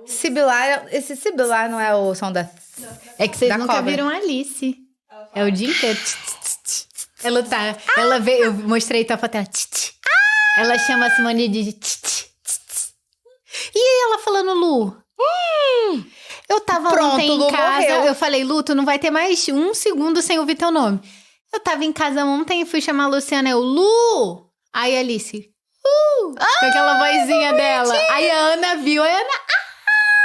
Sibilar, esse sibilar não é o som da... É que vocês Da nunca cobra. viram Alice. É o dia inteiro. Ela tá... Ela veio... Eu mostrei tua foto. Ela chama a Simone de... E ela falando, Lu? Eu tava Pronto, ontem Lu em casa. morreu. Eu falei, Lu, tu não vai ter mais um segundo sem ouvir teu nome. Eu tava em casa ontem e fui chamar a Luciana. Eu, Lu! Aí a Alice... com aquela vozinha dela. Aí a Ana viu. Aí a Ana...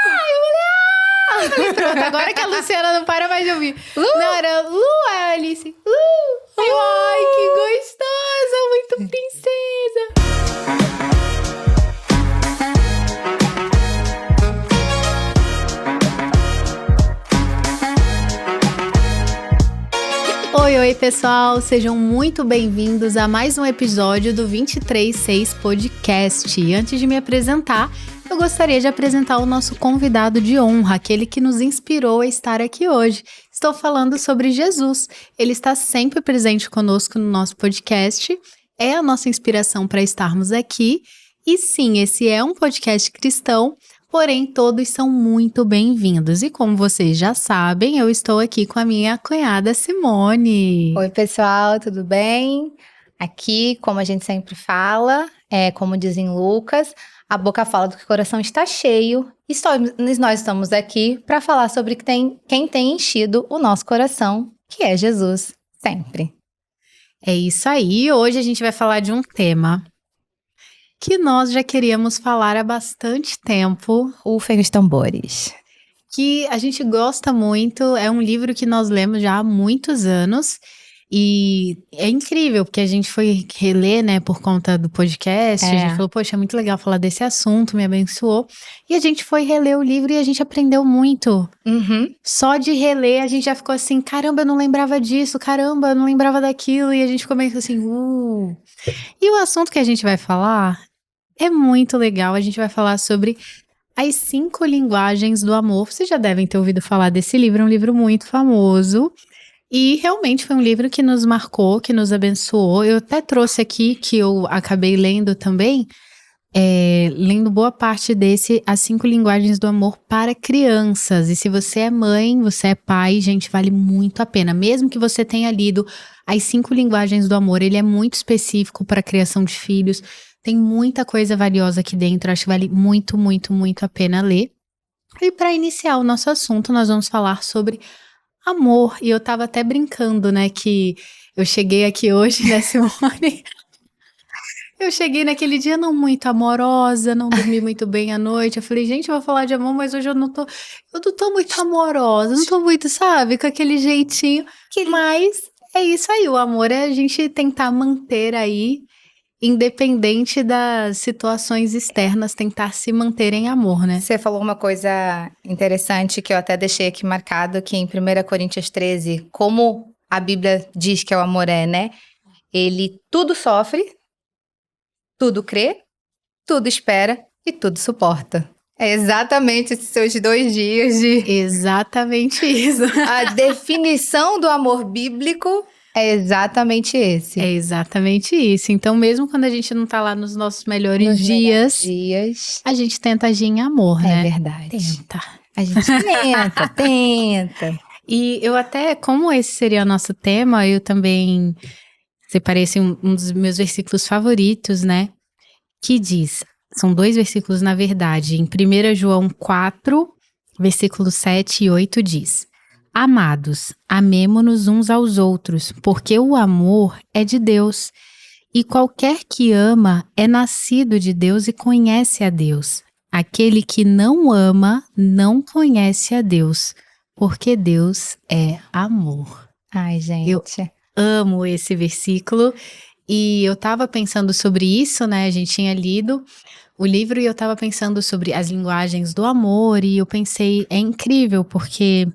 Ai, mulher! Pronto, agora que a Luciana não para mais de ouvir. Não, era Lu, aí a Alice. Lu! Aí eu, ai, que gostosa! Muito princesa! Oi, pessoal! Sejam muito bem-vindos a mais um episódio do 236 Podcast. E antes de me apresentar, eu gostaria de apresentar o nosso convidado de honra, aquele que nos inspirou a estar aqui hoje. Estou falando sobre Jesus. Ele está sempre presente conosco no nosso podcast, é a nossa inspiração para estarmos aqui. E sim, esse é um podcast cristão, porém todos são muito bem-vindos. E como vocês já sabem, eu estou aqui com a minha cunhada Simone. Oi, pessoal, tudo bem? Aqui, como a gente sempre fala, como dizem Lucas, a boca fala do que o coração está cheio. E nós estamos aqui para falar sobre quem tem enchido o nosso coração, que é Jesus, sempre. É isso aí. Hoje a gente vai falar de um tema que nós já queríamos falar há bastante tempo, Rufem os tambores. que a gente gosta muito, é um livro que nós lemos já há muitos anos, e é incrível, porque a gente foi reler, né, por conta do podcast, a gente falou, poxa, é muito legal falar desse assunto, me abençoou, e a gente foi reler o livro e a gente aprendeu muito. Só de reler, a gente já ficou assim, caramba, eu não lembrava disso, caramba, eu não lembrava daquilo, e a gente ficou meio assim, E o assunto que a gente vai falar é muito legal, a gente vai falar sobre as 5 linguagens do amor. Vocês já devem ter ouvido falar desse livro, é um livro muito famoso. E realmente foi um livro que nos marcou, que nos abençoou. Eu até trouxe aqui, que eu acabei lendo também, lendo boa parte desse, As 5 Linguagens do Amor para Crianças. E se você é mãe, você é pai, gente, vale muito a pena. Mesmo que você tenha lido As 5 Linguagens do Amor, ele é muito específico para a criação de filhos. Tem muita coisa valiosa aqui dentro, acho que vale muito, muito, muito a pena ler. E para iniciar o nosso assunto, nós vamos falar sobre amor. E eu tava até brincando, né, que eu cheguei aqui hoje, né, Simone? Eu cheguei naquele dia não muito amorosa, não dormi muito bem à noite. Eu falei, gente, eu vou falar de amor, mas hoje eu não tô muito amorosa, não tô muito, sabe, com aquele jeitinho. Mas é isso aí, o amor é a gente tentar manter aí, independente das situações externas, tentar se manter em amor, né? Você falou uma coisa interessante que eu até deixei aqui marcado, que em 1 Coríntios 13, como a Bíblia diz que o amor é, né? Ele tudo sofre, tudo crê, tudo espera e tudo suporta. É exatamente esses seus 2 dias de... Exatamente isso. A definição do amor bíblico é exatamente esse. É exatamente isso. Então, mesmo quando a gente não tá lá nos nossos melhores Nos melhores dias, dias. a gente tenta agir em amor, É né? verdade. Tenta. A gente tenta. E eu até, como esse seria o nosso tema, eu também separei assim, um dos meus versículos favoritos, né? Que diz, são 2 versículos na verdade, em 1 João 4, versículos 7 e 8 diz: Amados, amemo-nos uns aos outros, porque o amor é de Deus. E qualquer que ama é nascido de Deus e conhece a Deus. Aquele que não ama não conhece a Deus, porque Deus é amor. Ai, gente. Eu amo esse versículo e eu tava pensando sobre isso, né? A gente tinha lido o livro e eu tava pensando sobre as linguagens do amor e eu pensei, é incrível porque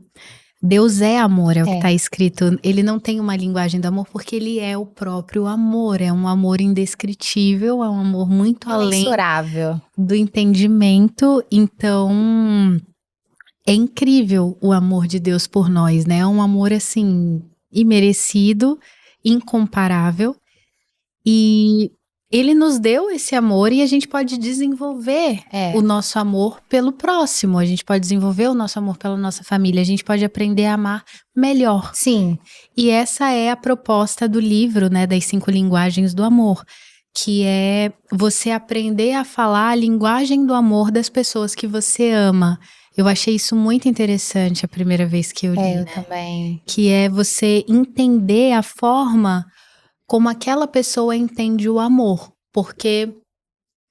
Deus é amor, é o que está escrito. Ele não tem uma linguagem do amor porque ele é o próprio amor. É um amor indescritível, é um amor muito além Imensurável do entendimento. Então, é incrível o amor de Deus por nós, né? É um amor, assim, imerecido, incomparável. E Ele nos deu esse amor e a gente pode desenvolver o nosso amor pelo próximo. A gente pode desenvolver o nosso amor pela nossa família. A gente pode aprender a amar melhor. Sim. E essa é a proposta do livro, né, das 5 linguagens do amor, que é você aprender a falar a linguagem do amor das pessoas que você ama. Eu achei isso muito interessante a primeira vez que eu li, Eu também. Que é você entender a forma como aquela pessoa entende o amor. Porque,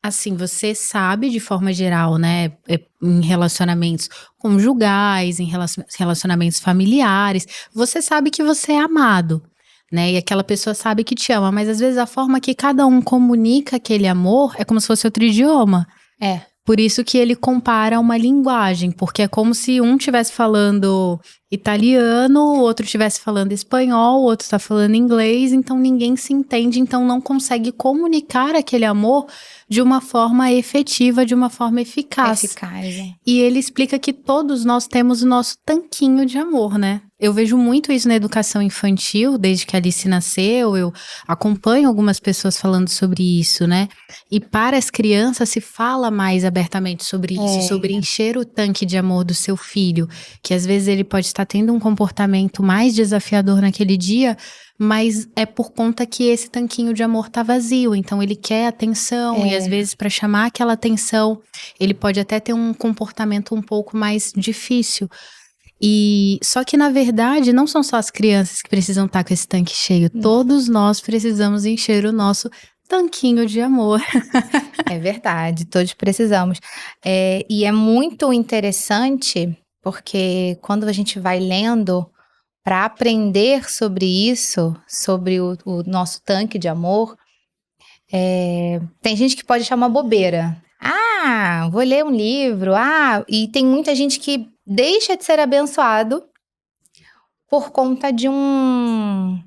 assim, você sabe de forma geral, né, em relacionamentos conjugais, em relacionamentos familiares, você sabe que você é amado, né, e aquela pessoa sabe que te ama, mas às vezes a forma que cada um comunica aquele amor é como se fosse outro idioma. Por isso que ele compara uma linguagem, porque é como se um estivesse falando italiano, o outro estivesse falando espanhol, o outro está falando inglês, então ninguém se entende, então não consegue comunicar aquele amor de uma forma efetiva, de uma forma eficaz. E ele explica que todos nós temos o nosso tanquinho de amor, né? Eu vejo muito isso na educação infantil, desde que a Alice nasceu, eu acompanho algumas pessoas falando sobre isso, né? E para as crianças se fala mais abertamente sobre isso, sobre encher o tanque de amor do seu filho, que às vezes ele pode estar tendo um comportamento mais desafiador naquele dia, mas é por conta que esse tanquinho de amor tá vazio, então ele quer atenção e às vezes para chamar aquela atenção, ele pode até ter um comportamento um pouco mais difícil. E só que na verdade não são só as crianças que precisam estar com esse tanque cheio, todos nós precisamos encher o nosso tanquinho de amor. É verdade, todos precisamos. E é muito interessante, porque quando a gente vai lendo para aprender sobre isso, sobre o nosso tanque de amor, tem gente que pode achar uma bobeira. Vou ler um livro. E tem muita gente que deixa de ser abençoado por conta de um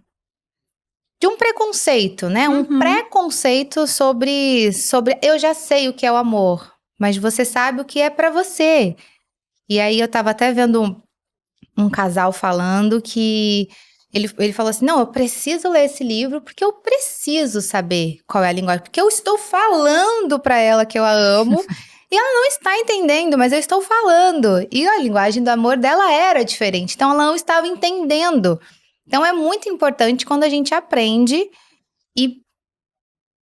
preconceito, né? Um preconceito sobre eu já sei o que é o amor, mas você sabe o que é pra você. E aí eu tava até vendo um casal falando que ele falou assim, não, eu preciso ler esse livro porque eu preciso saber qual é a linguagem, porque eu estou falando pra ela que eu a amo e ela não está entendendo, mas eu estou falando. E a linguagem do amor dela era diferente, então ela não estava entendendo. Então é muito importante quando a gente aprende e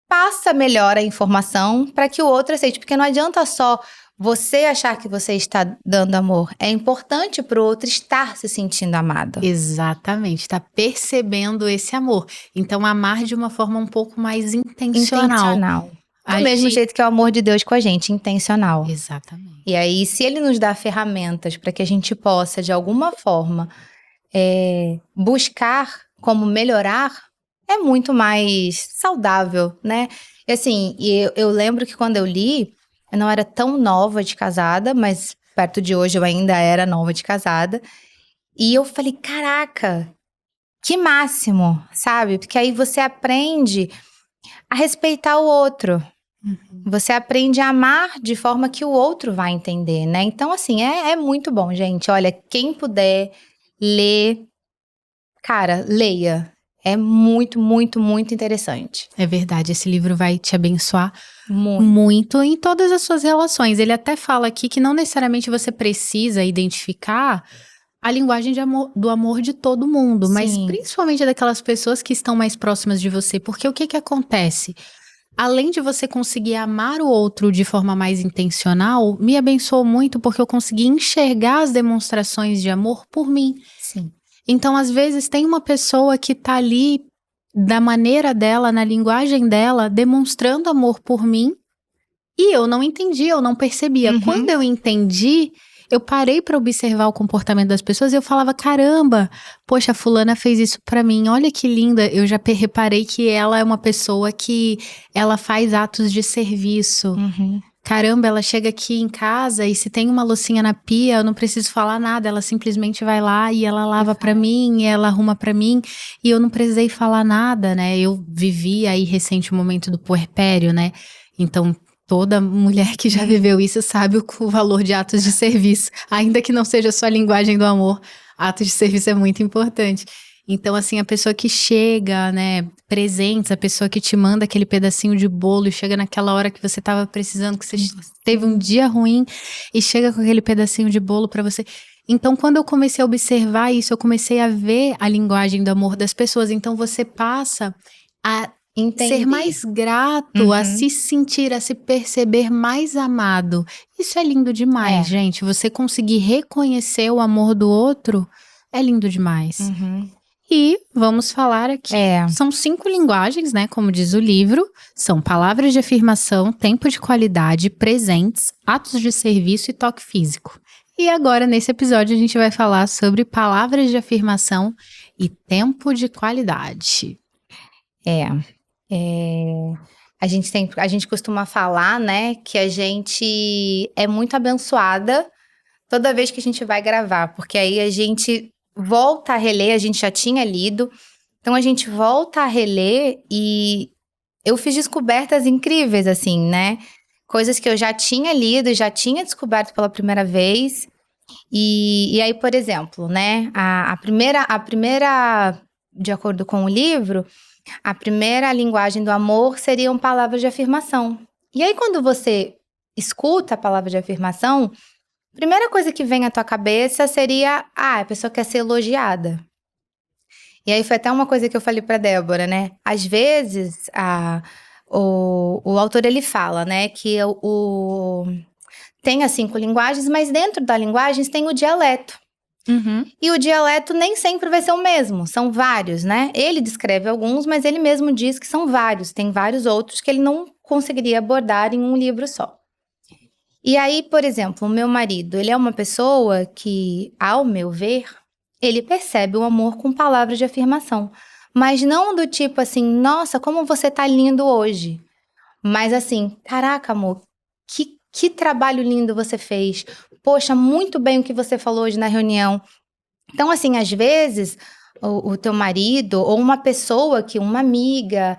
passa melhor a informação para que o outro aceite, porque não adianta só você achar que você está dando amor, é importante para o outro estar se sentindo amado. Exatamente, está percebendo esse amor. Então amar de uma forma um pouco mais intencional. Do mesmo jeito que é o amor de Deus com a gente, intencional. Exatamente. E aí, se ele nos dá ferramentas para que a gente possa, de alguma forma, buscar como melhorar, é muito mais saudável, né? E assim, eu lembro que quando eu li, eu não era tão nova de casada, mas perto de hoje eu ainda era nova de casada. E eu falei, caraca, que máximo, sabe? Porque aí você aprende a respeitar o outro. Você aprende a amar de forma que o outro vai entender, né? Então, assim, é muito bom, gente. Olha, quem puder ler, cara, leia. É muito, muito, muito interessante. É verdade, esse livro vai te abençoar muito em todas as suas relações. Ele até fala aqui que não necessariamente você precisa identificar a linguagem do amor de todo mundo, mas principalmente daquelas pessoas que estão mais próximas de você. Porque o que acontece? Além de você conseguir amar o outro de forma mais intencional, me abençoou muito porque eu consegui enxergar as demonstrações de amor por mim. Sim. Então, às vezes, tem uma pessoa que tá ali, da maneira dela, na linguagem dela, demonstrando amor por mim, e eu não entendi, eu não percebia. Quando eu entendi, eu parei pra observar o comportamento das pessoas e eu falava, caramba, poxa, a fulana fez isso pra mim, olha que linda. Eu já reparei que ela é uma pessoa que ela faz atos de serviço. Caramba, ela chega aqui em casa e se tem uma loucinha na pia, eu não preciso falar nada, ela simplesmente vai lá e ela lava pra mim, e ela arruma pra mim, e eu não precisei falar nada, né? Eu vivi aí recente o momento do puerpério, né? Então, toda mulher que já viveu isso sabe o valor de atos de serviço, ainda que não seja só a linguagem do amor, atos de serviço é muito importante. Então, assim, a pessoa que chega, né, presentes, a pessoa que te manda aquele pedacinho de bolo e chega naquela hora que você tava precisando, que você teve um dia ruim e chega com aquele pedacinho de bolo pra você. Então, quando eu comecei a observar isso, eu comecei a ver a linguagem do amor das pessoas. Então, você passa a ser mais grato, a se sentir, a se perceber mais amado. Isso é lindo demais, gente. Você conseguir reconhecer o amor do outro é lindo demais. E vamos falar aqui. São 5 linguagens, né? Como diz o livro. São palavras de afirmação, tempo de qualidade, presentes, atos de serviço e toque físico. E agora, nesse episódio, a gente vai falar sobre palavras de afirmação e tempo de qualidade. A gente costuma falar, né, que a gente é muito abençoada toda vez que a gente vai gravar, porque aí a gente volta a reler, a gente já tinha lido, então a gente volta a reler e eu fiz descobertas incríveis, assim, né? Coisas que eu já tinha lido, já tinha descoberto pela primeira vez. E aí, por exemplo, né, a primeira, de acordo com o livro, a primeira linguagem do amor seriam palavras de afirmação. E aí, quando você escuta a palavra de afirmação, a primeira coisa que vem à tua cabeça seria, a pessoa quer ser elogiada. E aí foi até uma coisa que eu falei pra Débora, né? Às vezes, o autor, ele fala, né, que tem as 5 linguagens, mas dentro das linguagens tem o dialeto. E o dialeto nem sempre vai ser o mesmo, são vários, né? Ele descreve alguns, mas ele mesmo diz que são vários. Tem vários outros que ele não conseguiria abordar em um livro só. E aí, por exemplo, o meu marido, ele é uma pessoa que, ao meu ver, ele percebe o amor com palavras de afirmação. Mas não do tipo assim, nossa, como você tá lindo hoje. Mas assim, caraca, amor, que trabalho lindo você fez. Poxa, muito bem o que você falou hoje na reunião. Então, assim, às vezes, o teu marido ou uma pessoa uma amiga,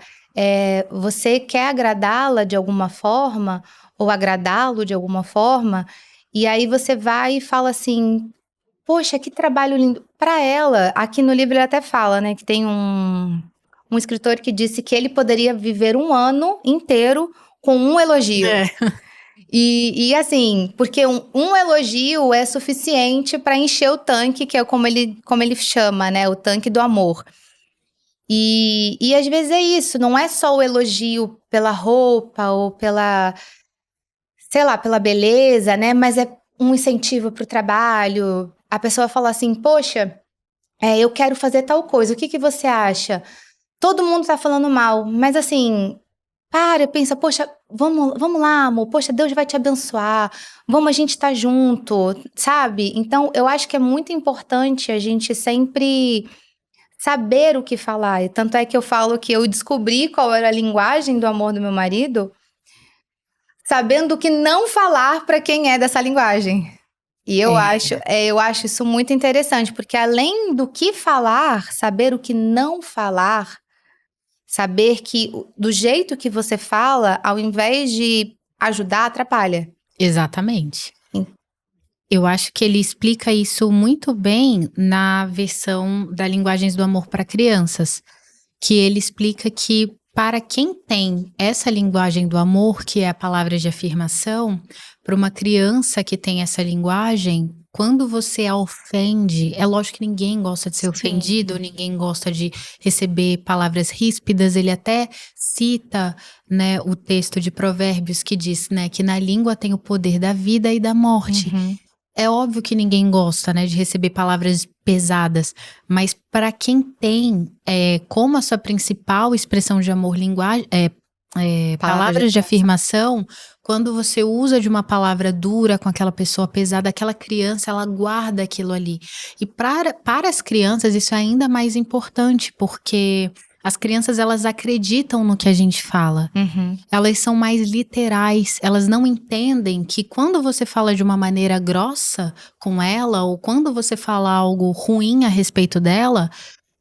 você quer agradá-la de alguma forma, ou agradá-lo de alguma forma, e aí você vai e fala assim, poxa, que trabalho lindo. Para ela, aqui no livro ele até fala, né, que tem um escritor que disse que ele poderia viver um ano inteiro com um elogio. E assim, porque um elogio é suficiente para encher o tanque, que é como ele chama, né? O tanque do amor. E às vezes é isso, não é só o elogio pela roupa ou pela, sei lá, pela beleza, né? Mas é um incentivo para o trabalho. A pessoa fala assim, poxa, eu quero fazer tal coisa, o que você acha? Todo mundo tá falando mal, mas assim, pensa, poxa, vamos lá, amor, poxa, Deus vai te abençoar, a gente tá junto, sabe? Então, eu acho que é muito importante a gente sempre saber o que falar, e tanto é que eu falo que eu descobri qual era a linguagem do amor do meu marido, sabendo o que não falar para quem é dessa linguagem. E eu acho isso muito interessante, porque além do que falar, saber o que não falar, saber que do jeito que você fala, ao invés de ajudar, atrapalha. Exatamente. Eu acho que ele explica isso muito bem na versão da Linguagens do Amor para Crianças, que ele explica que para quem tem essa linguagem do amor, que é a palavra de afirmação, para uma criança que tem essa linguagem, quando você a ofende, é lógico que ninguém gosta de ser ofendido, ninguém gosta de receber palavras ríspidas, ele até cita, né, o texto de Provérbios que diz, né, que na língua tem o poder da vida e da morte. É óbvio que ninguém gosta, né, de receber palavras pesadas, mas para quem tem como a sua principal expressão de amor, palavras de afirmação, quando você usa de uma palavra dura com aquela pessoa pesada, aquela criança, ela guarda aquilo ali. E para as crianças isso é ainda mais importante, porque as crianças, elas acreditam no que a gente fala. Elas são mais literais, elas não entendem que quando você fala de uma maneira grossa com ela, ou quando você fala algo ruim a respeito dela,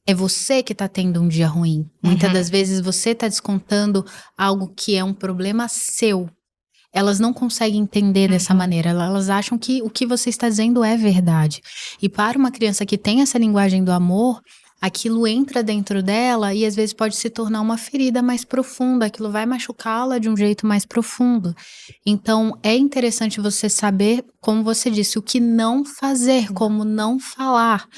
é você que tá tendo um dia ruim. Muitas das vezes você tá descontando algo que é um problema seu. Elas não conseguem entender dessa maneira, elas acham que o que você está dizendo é verdade. E para uma criança que tem essa linguagem do amor, aquilo entra dentro dela e às vezes pode se tornar uma ferida mais profunda, aquilo vai machucá-la de um jeito mais profundo. Então, é interessante você saber, como você disse, o que não fazer, como não falar,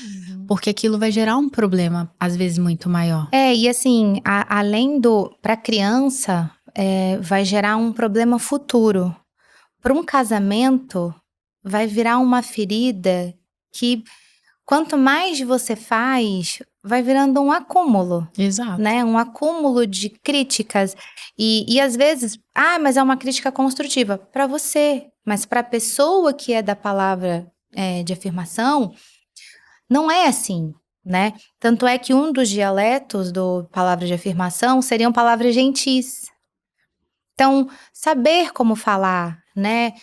porque aquilo vai gerar um problema, às vezes, muito maior. E assim, além para criança, vai gerar um problema futuro. Para um casamento, vai virar uma ferida que, quanto mais você faz, vai virando um acúmulo. Exato. Né? Um acúmulo de críticas. E às vezes, mas é uma crítica construtiva para você, mas para a pessoa que é da palavra de afirmação, não é assim, né? Tanto é que um dos dialetos do palavra de afirmação seriam palavras gentis. Então, saber como falar, né?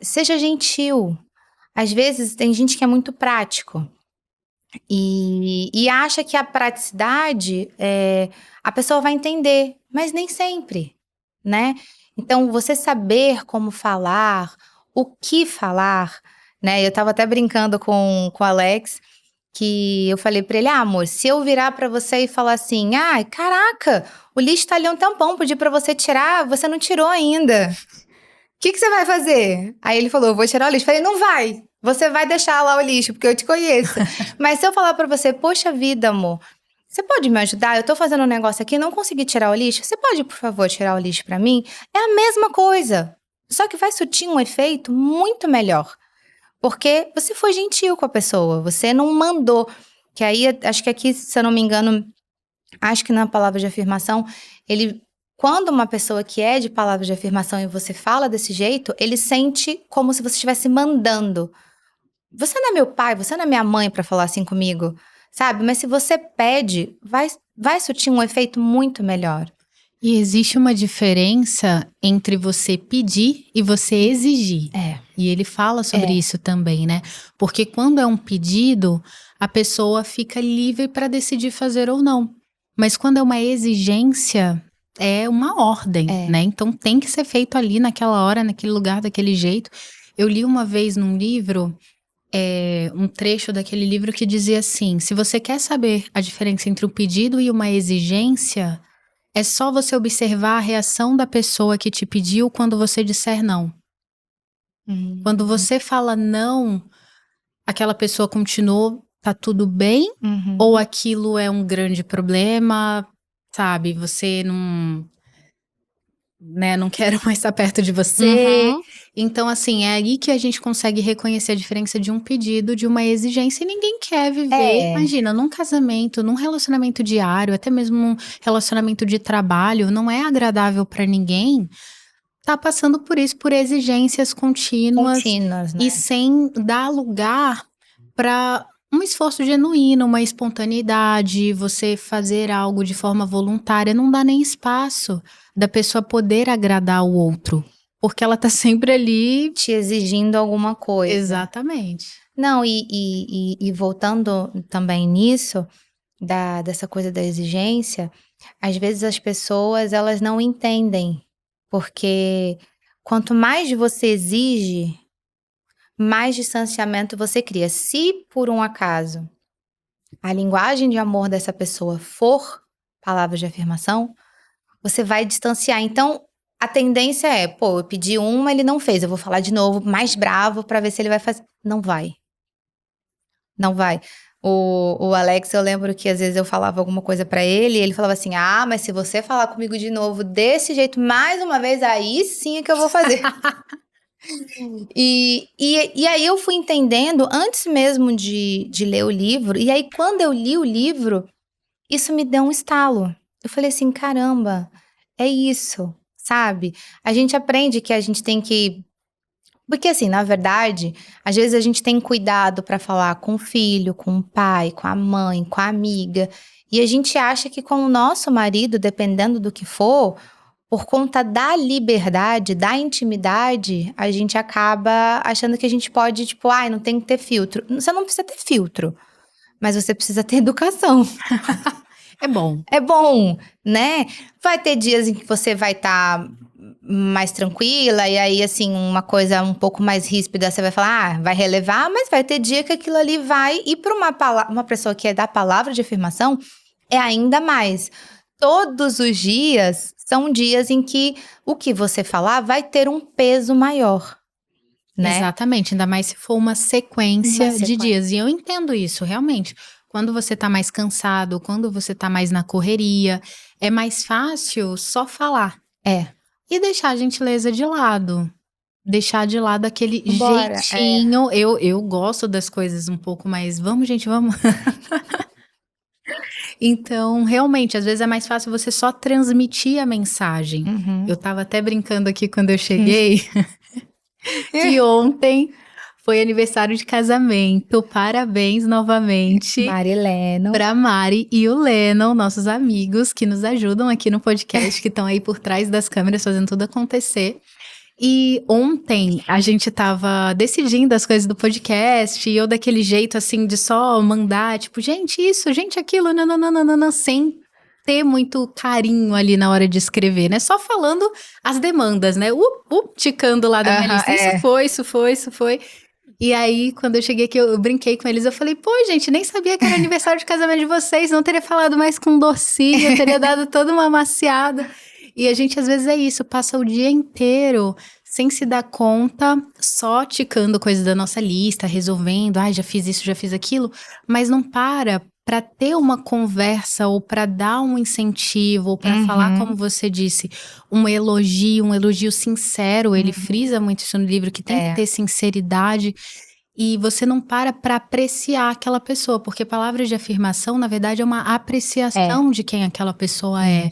Seja gentil. Às vezes tem gente que é muito prático e acha que a praticidade a pessoa vai entender, mas nem sempre, né? Então, você saber como falar, o que falar, né? Eu tava até brincando com o Alex, que eu falei pra ele, amor, se eu virar pra você e falar assim, ai, caraca, o lixo tá ali um tempão, pedi pra você tirar, você não tirou ainda. O que você vai fazer? Aí ele falou, vou tirar o lixo. Eu falei, não vai, você vai deixar lá o lixo, porque eu te conheço. Mas se eu falar pra você, poxa vida, amor, você pode me ajudar? Eu tô fazendo um negócio aqui, não consegui tirar o lixo. Você pode, por favor, tirar o lixo pra mim? É a mesma coisa, só que vai surtir um efeito muito melhor. Porque você foi gentil com a pessoa, você não mandou. Que aí, acho que aqui, se eu não me engano, acho que na palavra de afirmação, quando uma pessoa que é de palavra de afirmação e você fala desse jeito, ele sente como se você estivesse mandando. Você não é meu pai, você não é minha mãe pra falar assim comigo, sabe? Mas se você pede, vai surtir um efeito muito melhor. E existe uma diferença entre você pedir e você exigir. E ele fala sobre isso também, né? Porque quando é um pedido, a pessoa fica livre para decidir fazer ou não. Mas quando é uma exigência, é uma ordem, né? Então tem que ser feito ali naquela hora, naquele lugar, daquele jeito. Eu li uma vez num livro, um trecho daquele livro que dizia assim: se você quer saber a diferença entre um pedido e uma exigência, é só você observar a reação da pessoa que te pediu quando você disser não. Quando você fala não, aquela pessoa continuou, tá tudo bem? Ou aquilo é um grande problema, sabe? Você não quero mais estar perto de você. Então, assim, é aí que a gente consegue reconhecer a diferença de um pedido, de uma exigência, e ninguém quer viver. Imagina, num casamento, num relacionamento diário, até mesmo num relacionamento de trabalho, não é agradável pra ninguém tá passando por isso, por exigências contínuas, né? E sem dar lugar pra um esforço genuíno, uma espontaneidade, você fazer algo de forma voluntária, não dá nem espaço da pessoa poder agradar o outro, porque ela tá sempre ali te exigindo alguma coisa. Exatamente. Não, e voltando também nisso, dessa coisa da exigência, às vezes as pessoas, elas não entendem, porque quanto mais você exige, mais distanciamento você cria. Se por um acaso a linguagem de amor dessa pessoa for palavras de afirmação, você vai distanciar. Então, a tendência é, eu pedi uma, ele não fez, eu vou falar de novo, mais bravo, pra ver se ele vai fazer. Não vai. Não vai. O Alex, eu lembro que às vezes eu falava alguma coisa pra ele, e ele falava assim, mas se você falar comigo de novo desse jeito, mais uma vez, aí sim é que eu vou fazer. E aí eu fui entendendo, antes mesmo de ler o livro, e aí quando eu li o livro, isso me deu um estalo. Eu falei assim, caramba, é isso, sabe? A gente aprende que a gente tem que... Porque assim, na verdade, às vezes a gente tem cuidado pra falar com o filho, com o pai, com a mãe, com a amiga, e a gente acha que com o nosso marido, dependendo do que for, por conta da liberdade, da intimidade, a gente acaba achando que a gente pode, tipo, não tem que ter filtro. Você não precisa ter filtro, mas você precisa ter educação. É bom. É bom, né? Vai ter dias em que você vai estar mais tranquila, e aí, assim, uma coisa um pouco mais ríspida, você vai falar, vai relevar, mas vai ter dia que aquilo ali vai, e para uma pessoa que é da palavra de afirmação, é ainda mais. Todos os dias são dias em que o que você falar vai ter um peso maior, né? Exatamente, ainda mais se for uma sequência de dias. E eu entendo isso, realmente. Quando você tá mais cansado, quando você tá mais na correria, é mais fácil só falar. E deixar a gentileza de lado. Deixar de lado aquele jeitinho. Eu gosto das coisas um pouco mais. Vamos, gente, vamos. Então, realmente, às vezes é mais fácil você só transmitir a mensagem. Eu tava até brincando aqui quando eu cheguei. Que ontem foi aniversário de casamento. Parabéns novamente. Mari e Lennon. Pra Mari e o Lennon, nossos amigos que nos ajudam aqui no podcast, que estão aí por trás das câmeras fazendo tudo acontecer. E ontem a gente tava decidindo as coisas do podcast, e eu daquele jeito assim de só mandar, tipo, gente isso, gente aquilo, nananana, sem ter muito carinho ali na hora de escrever, né? Só falando as demandas, né? Ticando lá da minha lista, isso foi. E aí, quando eu cheguei aqui, eu brinquei com eles, eu falei, pô, gente, nem sabia que era aniversário de casamento de vocês, não teria falado mais com docinho, teria dado toda uma amaciada. E a gente, às vezes, é isso, passa o dia inteiro sem se dar conta, só ticando coisas da nossa lista, resolvendo, já fiz isso, já fiz aquilo, mas não para ter uma conversa ou para dar um incentivo, ou para falar, como você disse, um elogio sincero. Ele frisa muito isso no livro, que tem que ter sinceridade. E você não para apreciar aquela pessoa, porque palavras de afirmação, na verdade, é uma apreciação de quem aquela pessoa é.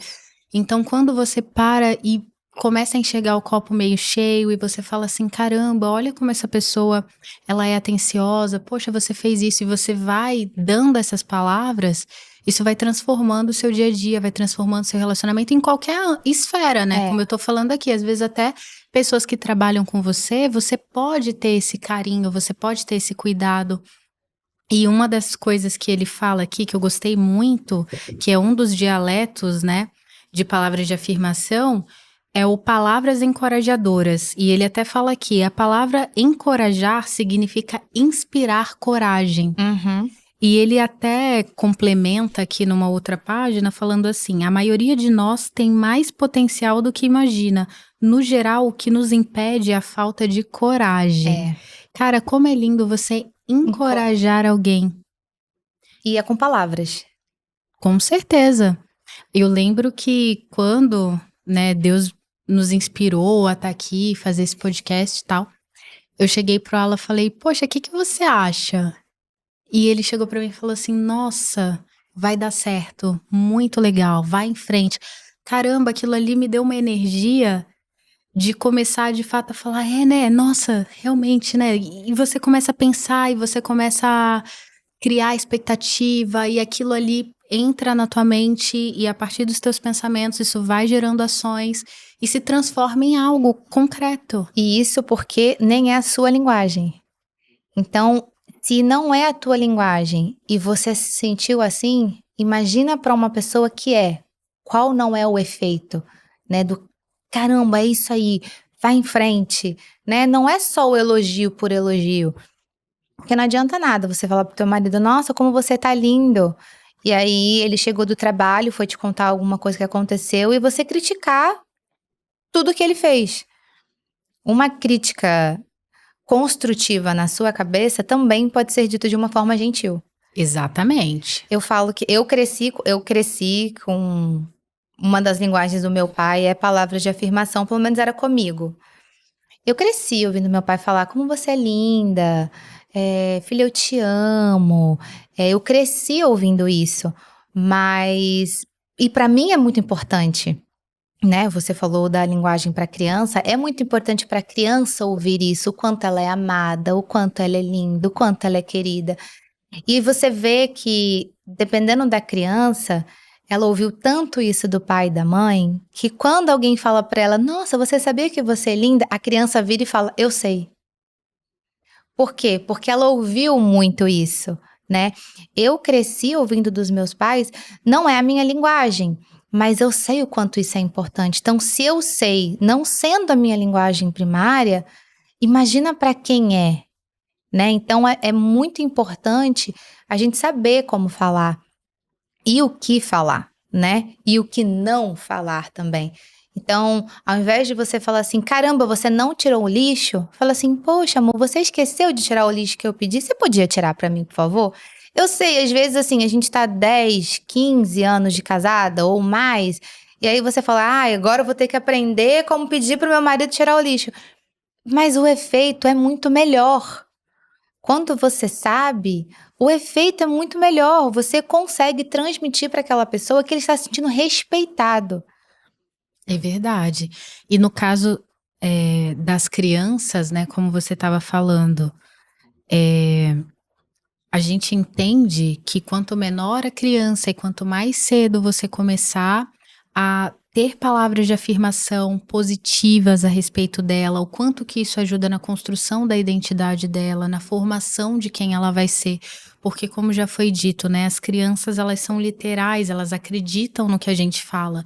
Então, quando você para e começa a enxergar o copo meio cheio e você fala assim, caramba, olha como essa pessoa, ela é atenciosa, poxa, você fez isso, e você vai dando essas palavras, isso vai transformando o seu dia a dia, vai transformando o seu relacionamento em qualquer esfera, né? Como eu tô falando aqui, às vezes até pessoas que trabalham com você pode ter esse carinho, você pode ter esse cuidado. E uma das coisas que ele fala aqui, que eu gostei muito, que é um dos dialetos, né, de palavras de afirmação, é o palavras encorajadoras. E ele até fala aqui, a palavra encorajar significa inspirar coragem. E ele até complementa aqui numa outra página falando assim, a maioria de nós tem mais potencial do que imagina. No geral, o que nos impede é a falta de coragem. Cara, como é lindo você encorajar alguém. E é com palavras. Com certeza. Eu lembro que quando, né, Deus nos inspirou a estar aqui, fazer esse podcast e tal, eu cheguei pro Alan e falei, poxa, o que você acha? E ele chegou pra mim e falou assim, nossa, vai dar certo, muito legal, vai em frente. Caramba, aquilo ali me deu uma energia de começar de fato a falar, né, nossa, realmente, né? E você começa a pensar, e você começa a criar expectativa, e aquilo ali entra na tua mente, e a partir dos teus pensamentos isso vai gerando ações e se transforma em algo concreto. E isso porque nem é a sua linguagem. Então, se não é a tua linguagem e você se sentiu assim, imagina para uma pessoa que é. Qual não é o efeito, né? Do caramba, é isso aí, vai em frente, né? Não é só o elogio por elogio. Porque não adianta nada você falar pro teu marido, nossa, como você tá lindo. E aí ele chegou do trabalho, foi te contar alguma coisa que aconteceu e você criticar tudo que ele fez. Uma crítica construtiva na sua cabeça também pode ser dito de uma forma gentil. Exatamente. Eu falo que eu cresci com uma das linguagens do meu pai, é palavras de afirmação, pelo menos era comigo. Eu cresci ouvindo meu pai falar, como você é linda, filha, eu te amo. Eu cresci ouvindo isso, mas... E para mim é muito importante, né? Você falou da linguagem para criança, é muito importante para a criança ouvir isso, o quanto ela é amada, o quanto ela é linda, o quanto ela é querida. E você vê que, dependendo da criança, ela ouviu tanto isso do pai e da mãe, que quando alguém fala para ela, nossa, você sabia que você é linda? A criança vira e fala, eu sei. Por quê? Porque ela ouviu muito isso, né? Eu cresci ouvindo dos meus pais, não é a minha linguagem, mas eu sei o quanto isso é importante. Então, se eu sei, não sendo a minha linguagem primária, imagina para quem é, né? Então, é muito importante a gente saber como falar e o que falar, né? E o que não falar também. Então, ao invés de você falar assim, caramba, você não tirou o lixo? Fala assim, poxa, amor, você esqueceu de tirar o lixo que eu pedi? Você podia tirar pra mim, por favor? Eu sei, às vezes, assim, a gente tá 10, 15 anos de casada ou mais, e aí você fala, agora eu vou ter que aprender como pedir pro meu marido tirar o lixo. Mas o efeito é muito melhor. Quando você sabe, o efeito é muito melhor. Você consegue transmitir para aquela pessoa que ele está se sentindo respeitado. É verdade. E no caso das crianças, né, como você estava falando, a gente entende que quanto menor a criança e quanto mais cedo você começar a ter palavras de afirmação positivas a respeito dela, o quanto que isso ajuda na construção da identidade dela, na formação de quem ela vai ser. Porque como já foi dito, né, as crianças elas são literais, elas acreditam no que a gente fala.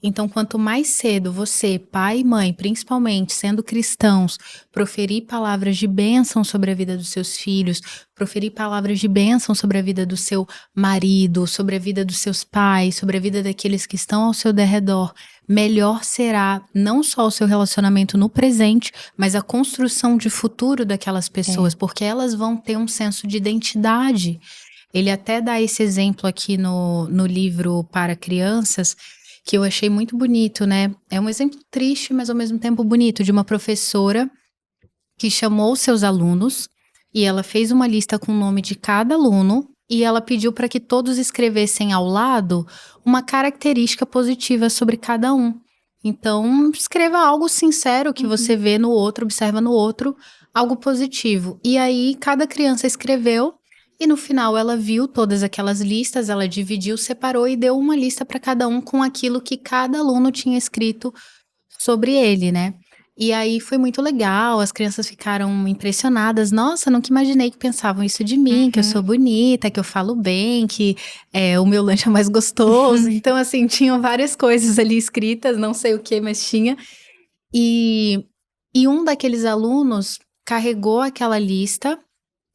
Então, quanto mais cedo você, pai e mãe, principalmente sendo cristãos, proferir palavras de bênção sobre a vida dos seus filhos, proferir palavras de bênção sobre a vida do seu marido, sobre a vida dos seus pais, sobre a vida daqueles que estão ao seu derredor, melhor será não só o seu relacionamento no presente, mas a construção de futuro daquelas pessoas, porque elas vão ter um senso de identidade. Ele até dá esse exemplo aqui no livro para crianças, que eu achei muito bonito, né? É um exemplo triste, mas ao mesmo tempo bonito, de uma professora que chamou seus alunos e ela fez uma lista com o nome de cada aluno e ela pediu para que todos escrevessem ao lado uma característica positiva sobre cada um. Então, escreva algo sincero que você vê no outro, observa no outro, algo positivo. E aí, cada criança escreveu e no final ela viu todas aquelas listas, ela dividiu, separou e deu uma lista para cada um com aquilo que cada aluno tinha escrito sobre ele, né? E aí foi muito legal, as crianças ficaram impressionadas. Nossa, nunca imaginei que pensavam isso de mim, que eu sou bonita, que eu falo bem, que o meu lanche é mais gostoso. Então, assim, tinham várias coisas ali escritas, não sei o que, mas tinha. E um daqueles alunos carregou aquela lista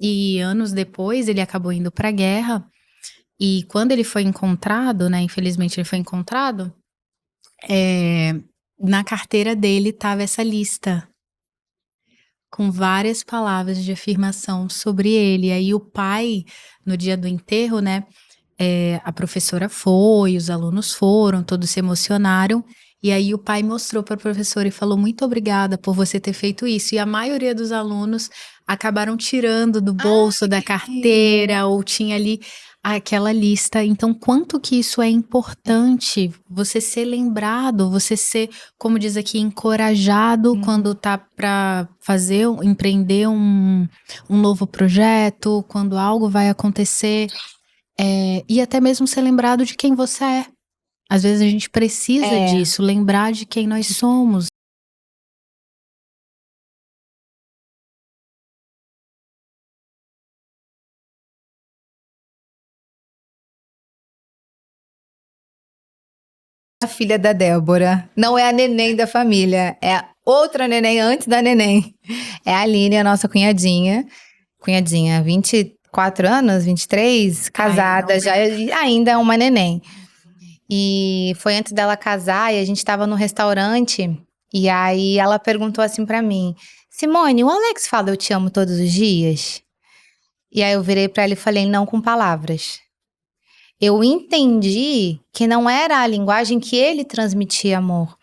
e anos depois ele acabou indo para a guerra. E quando ele foi encontrado, né, infelizmente ele foi encontrado, na carteira dele estava essa lista com várias palavras de afirmação sobre ele. E aí o pai, no dia do enterro, né, a professora foi, os alunos foram, todos se emocionaram. E aí o pai mostrou para a professora e falou: muito obrigada por você ter feito isso. E a maioria dos alunos acabaram tirando do bolso da carteira ou tinha ali aquela lista. Então, quanto que isso é importante, você ser lembrado, você ser, como diz aqui, encorajado quando tá para fazer, empreender um novo projeto, quando algo vai acontecer, e até mesmo ser lembrado de quem você é. Às vezes a gente precisa disso, lembrar de quem nós somos. A filha da Débora. Não é a neném da família, é a outra neném antes da neném. É a Aline, a nossa cunhadinha. Cunhadinha, 24 anos, 23, casada, já ainda é uma neném. E foi antes dela casar e a gente tava no restaurante e aí ela perguntou assim pra mim: Simone, o Alex fala eu te amo todos os dias? E aí eu virei pra ela e falei: não com palavras. Eu entendi que não era a linguagem que ele transmitia amor.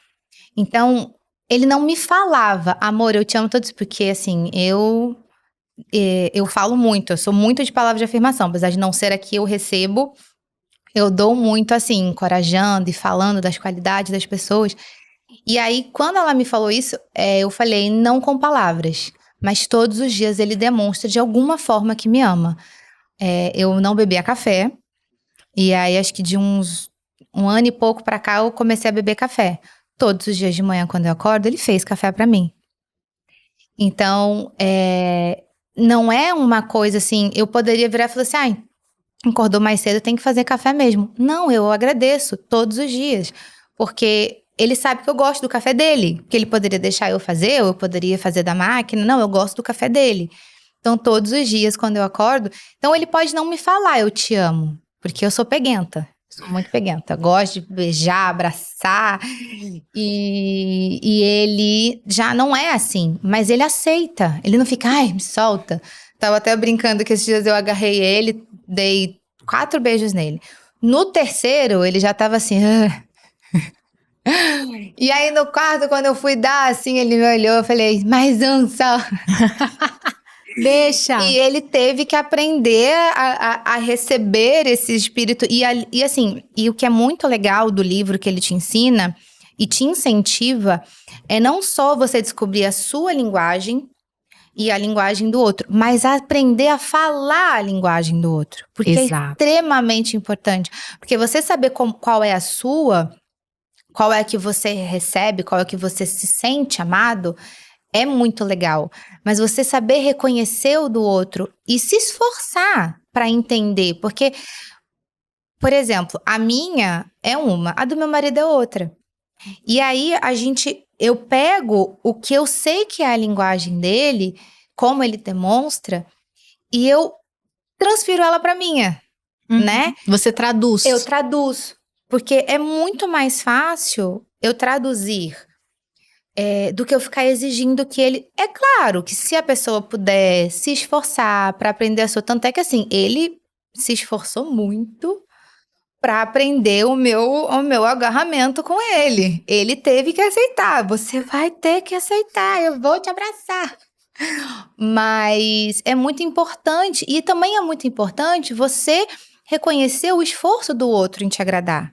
Então, ele não me falava, amor, eu te amo todos, porque assim, eu falo muito, eu sou muito de palavra de afirmação, apesar de não ser a que eu recebo, eu dou muito assim, encorajando e falando das qualidades das pessoas. E aí, quando ela me falou isso, eu falei, não com palavras, mas todos os dias ele demonstra de alguma forma que me ama. Eu não bebia café, e aí acho que de um ano e pouco pra cá eu comecei a beber café. Todos os dias de manhã, quando eu acordo, ele fez café pra mim. Então, não é uma coisa assim, eu poderia virar e falar assim, acordou mais cedo, tem que fazer café mesmo. Não, eu agradeço todos os dias, porque ele sabe que eu gosto do café dele, que ele poderia deixar eu fazer, ou eu poderia fazer da máquina. Não, eu gosto do café dele. Então, todos os dias, quando eu acordo... Então, ele pode não me falar, eu te amo, porque eu sou peguenta. Sou muito peguenta. Gosto de beijar, abraçar. E ele já não é assim, mas ele aceita. Ele não fica, ai, me solta. Tava até brincando que esses dias eu agarrei ele, dei 4 beijos nele. No terceiro, ele já tava assim... E aí, no quarto, quando eu fui dar, assim, ele me olhou, eu falei, mais um só. Deixa! E ele teve que aprender a receber esse espírito. E assim, e o que é muito legal do livro que ele te ensina e te incentiva é não só você descobrir a sua linguagem e a linguagem do outro, mas aprender a falar a linguagem do outro. Porque Exato. é extremamente importante. Porque você saber qual é a sua, qual é a que você recebe, qual é a que você se sente amado, é muito legal. Mas você saber reconhecer o do outro e se esforçar para entender. Porque, por exemplo, a minha é uma, a do meu marido é outra. E aí, eu pego o que eu sei que é a linguagem dele, como ele demonstra, e eu transfiro ela para minha, né? Você traduz. Eu traduzo. Porque é muito mais fácil eu traduzir do que eu ficar exigindo que ele... É claro que se a pessoa puder se esforçar para aprender a sua... Tanto é que assim, ele se esforçou muito para aprender o meu agarramento com ele. Ele teve que aceitar. Você vai ter que aceitar, eu vou te abraçar. Mas é muito importante, e também é muito importante você reconhecer o esforço do outro em te agradar,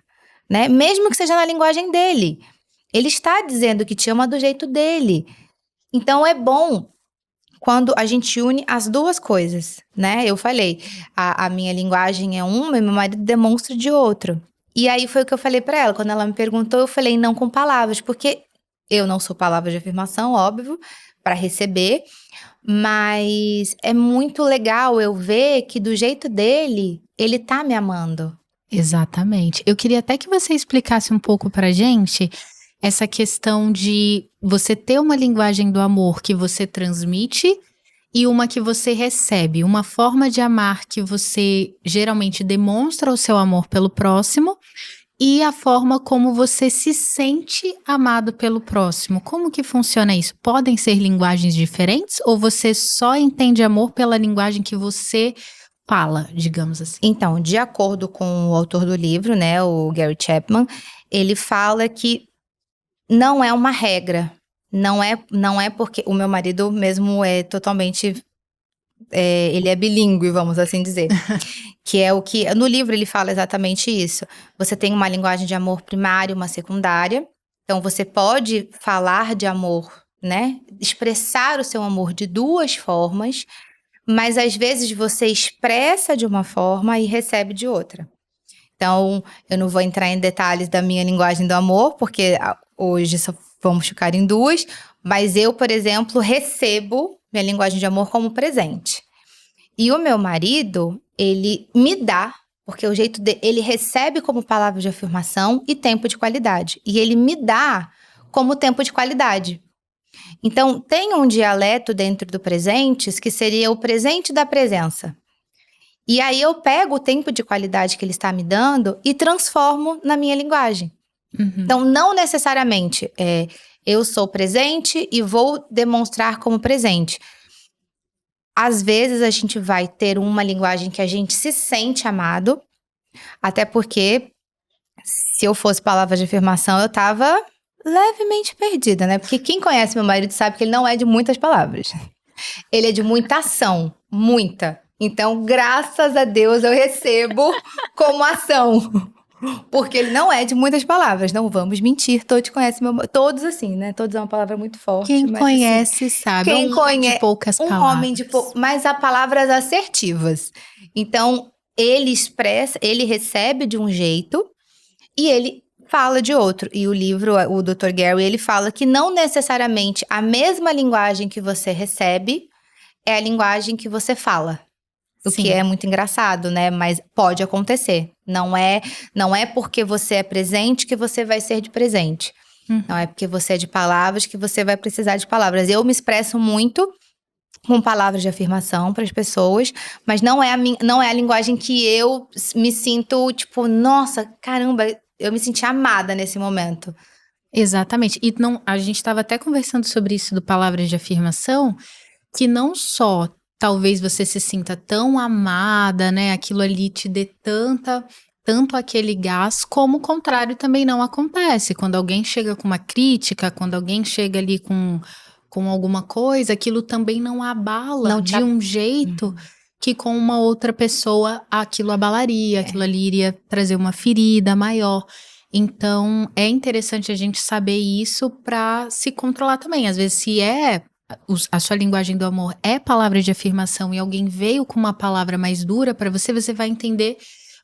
né? Mesmo que seja na linguagem dele. Ele está dizendo que te ama do jeito dele. Então é bom quando a gente une as duas coisas, né? Eu falei, a minha linguagem é uma e meu marido demonstra de outro. E aí foi o que eu falei pra ela. Quando ela me perguntou, eu falei não com palavras, porque eu não sou palavra de afirmação, óbvio, para receber. Mas é muito legal eu ver que do jeito dele, ele tá me amando. Exatamente. Eu queria até que você explicasse um pouco pra gente essa questão de você ter uma linguagem do amor que você transmite e uma que você recebe, uma forma de amar que você geralmente demonstra o seu amor pelo próximo e a forma como você se sente amado pelo próximo. Como que funciona isso? Podem ser linguagens diferentes ou você só entende amor pela linguagem que você fala, digamos assim? Então, de acordo com o autor do livro, né, o Gary Chapman, ele fala que não é uma regra. Não é porque o meu marido mesmo é totalmente... ele é bilíngue, vamos assim dizer. Que é o que... No livro ele fala exatamente isso. Você tem uma linguagem de amor primária e uma secundária. Então, você pode falar de amor, né? Expressar o seu amor de duas formas. Mas, às vezes, você expressa de uma forma e recebe de outra. Então, eu não vou entrar em detalhes da minha linguagem do amor, porque hoje só vamos ficar em duas. Mas eu, por exemplo, recebo minha linguagem de amor como presente. E o meu marido, ele me dá, porque o jeito dele, ele recebe como palavra de afirmação e tempo de qualidade. E ele me dá como tempo de qualidade. Então, tem um dialeto dentro do presentes que seria o presente da presença. E aí eu pego o tempo de qualidade que ele está me dando e transformo na minha linguagem. Então, não necessariamente eu sou presente e vou demonstrar como presente. Às vezes a gente vai ter uma linguagem que a gente se sente amado, até porque se eu fosse palavra de afirmação, eu tava levemente perdida, né? Porque quem conhece meu marido sabe que ele não é de muitas palavras. Ele é de muita ação, muita. Então, graças a Deus, eu recebo como ação. Porque ele não é de muitas palavras, não vamos mentir, todos conhecem meu... Todos assim, né? Todos é uma palavra muito forte. Quem mas, conhece assim, sabe, quem conhece de poucas palavras. Homem de mas há palavras assertivas. Então, ele expressa, ele recebe de um jeito e ele fala de outro. E o livro, o Dr. Gary, ele fala que não necessariamente a mesma linguagem que você recebe é a linguagem que você fala. O que é muito engraçado, né? Mas pode acontecer. Não é porque você é presente que você vai ser de presente. Não é porque você é de palavras que você vai precisar de palavras. Eu me expresso muito com palavras de afirmação para as pessoas, mas não é a linguagem que eu me sinto, tipo, nossa, caramba, eu me senti amada nesse momento. Exatamente. E a gente estava até conversando sobre isso do palavras de afirmação, que não só talvez você se sinta tão amada, né? Aquilo ali te dê tanto aquele gás, como o contrário também não acontece. Quando alguém chega com uma crítica, quando alguém chega ali com alguma coisa, aquilo também não abala de um jeito que com uma outra pessoa aquilo abalaria, aquilo ali iria trazer uma ferida maior. Então, é interessante a gente saber isso para se controlar também. Às vezes, se a sua linguagem do amor é palavra de afirmação e alguém veio com uma palavra mais dura para você, você vai entender,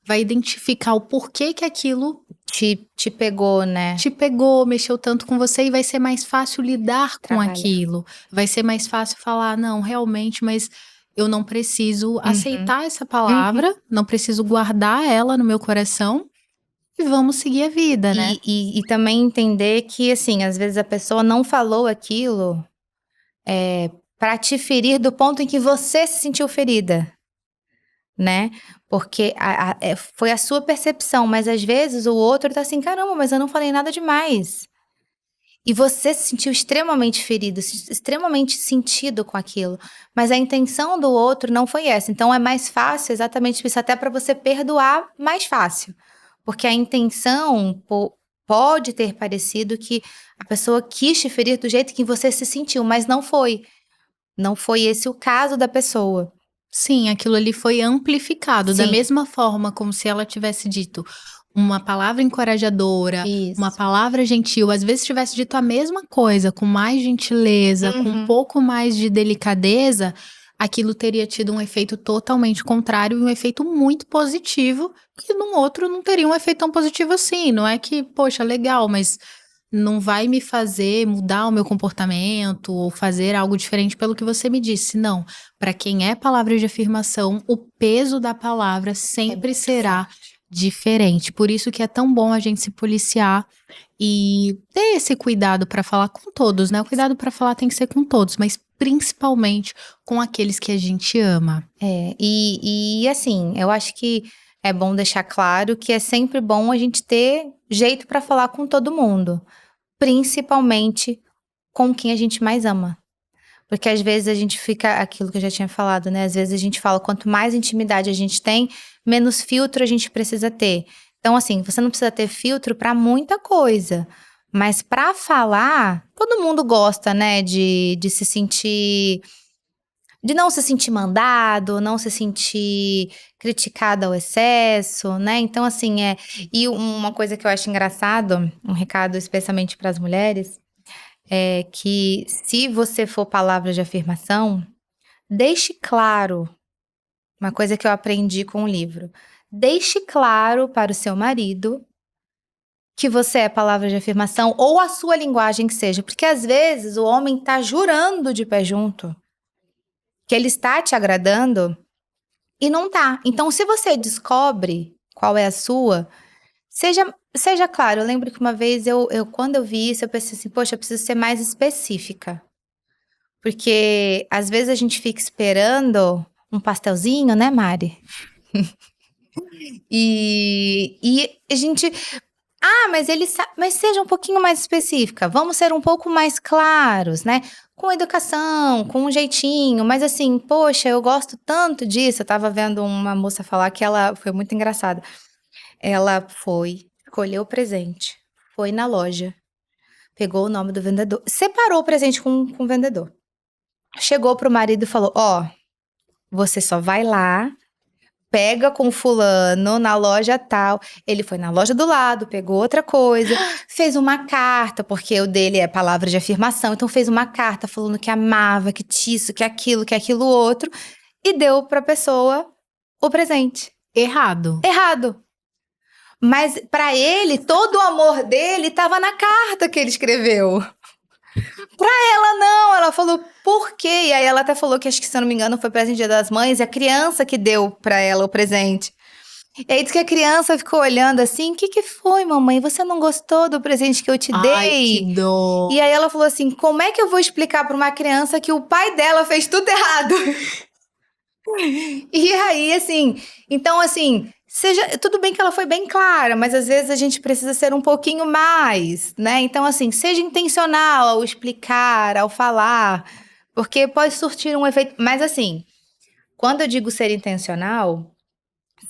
vai identificar o porquê que aquilo te pegou, né? Te pegou, mexeu tanto com você e vai ser mais fácil lidar com aquilo. Vai ser mais fácil falar, não, realmente, mas eu não preciso aceitar essa palavra, não preciso guardar ela no meu coração. E vamos seguir a vida, né? E também entender que, assim, às vezes a pessoa não falou aquilo pra te ferir do ponto em que você se sentiu ferida, né? Porque foi a sua percepção, mas às vezes o outro tá assim, caramba, mas eu não falei nada demais. E você se sentiu extremamente ferido, extremamente sentido com aquilo. Mas a intenção do outro não foi essa. Então é mais fácil, exatamente isso, até pra você perdoar mais fácil. Porque a intenção pode ter parecido que a pessoa quis te ferir do jeito que você se sentiu, mas não foi. Não foi esse o caso da pessoa. Sim, aquilo ali foi amplificado. Da mesma forma como se ela tivesse dito uma palavra encorajadora, uma palavra gentil. Às vezes tivesse dito a mesma coisa, com mais gentileza, com um pouco mais de delicadeza, aquilo teria tido um efeito totalmente contrário e um efeito muito positivo, que num outro não teria um efeito tão positivo assim. Não é que, poxa, legal, mas não vai me fazer mudar o meu comportamento ou fazer algo diferente pelo que você me disse. Não. Para quem é palavra de afirmação, o peso da palavra sempre será diferente. Por isso que é tão bom a gente se policiar e ter esse cuidado para falar com todos, né? O cuidado para falar tem que ser com todos, mas principalmente com aqueles que a gente ama. E assim, eu acho que é bom deixar claro que é sempre bom a gente ter jeito para falar com todo mundo, principalmente com quem a gente mais ama. Porque às vezes a gente fica, aquilo que eu já tinha falado, né? Às vezes a gente fala, quanto mais intimidade a gente tem, menos filtro a gente precisa ter. Então, assim, você não precisa ter filtro para muita coisa. Mas para falar, todo mundo gosta, né? De se sentir... De não se sentir mandado, não se sentir criticada ao excesso, né? Então, assim, E uma coisa que eu acho engraçado, um recado especialmente para as mulheres... é que se você for palavra de afirmação, deixe claro, uma coisa que eu aprendi com o livro, deixe claro para o seu marido que você é palavra de afirmação ou a sua linguagem que seja, porque às vezes o homem está jurando de pé junto que ele está te agradando e não tá. Então, se você descobre qual é a sua, seja claro. Eu lembro que uma vez, quando eu vi isso, eu pensei assim, poxa, eu preciso ser mais específica. Porque às vezes a gente fica esperando um pastelzinho, né, Mari? e a gente... mas seja um pouquinho mais específica. Vamos ser um pouco mais claros, né? Com educação, com um jeitinho. Mas assim, poxa, eu gosto tanto disso. Eu tava vendo uma moça falar que ela... Foi muito engraçada. Ela escolheu o presente. Foi na loja. Pegou o nome do vendedor. Separou o presente com o vendedor. Chegou pro marido e falou, você só vai lá, pega com fulano na loja tal. Ele foi na loja do lado, pegou outra coisa, fez uma carta, porque o dele é palavra de afirmação, então fez uma carta falando que amava, que isso, que aquilo outro, e deu pra pessoa o presente. Errado. Mas pra ele, todo o amor dele tava na carta que ele escreveu. Ela não, ela falou, por quê? E aí ela até falou que, acho que se eu não me engano, foi presente Dia das Mães, e a criança que deu pra ela o presente. E aí diz que a criança ficou olhando assim, o que foi, mamãe? Você não gostou do presente que eu te dei? Ai, que dó. E aí ela falou assim, como é que eu vou explicar pra uma criança que o pai dela fez tudo errado? E aí, assim, então assim, tudo bem que ela foi bem clara, mas às vezes a gente precisa ser um pouquinho mais, né? Então assim, seja intencional ao explicar, ao falar, porque pode surtir um efeito, mas assim, quando eu digo ser intencional,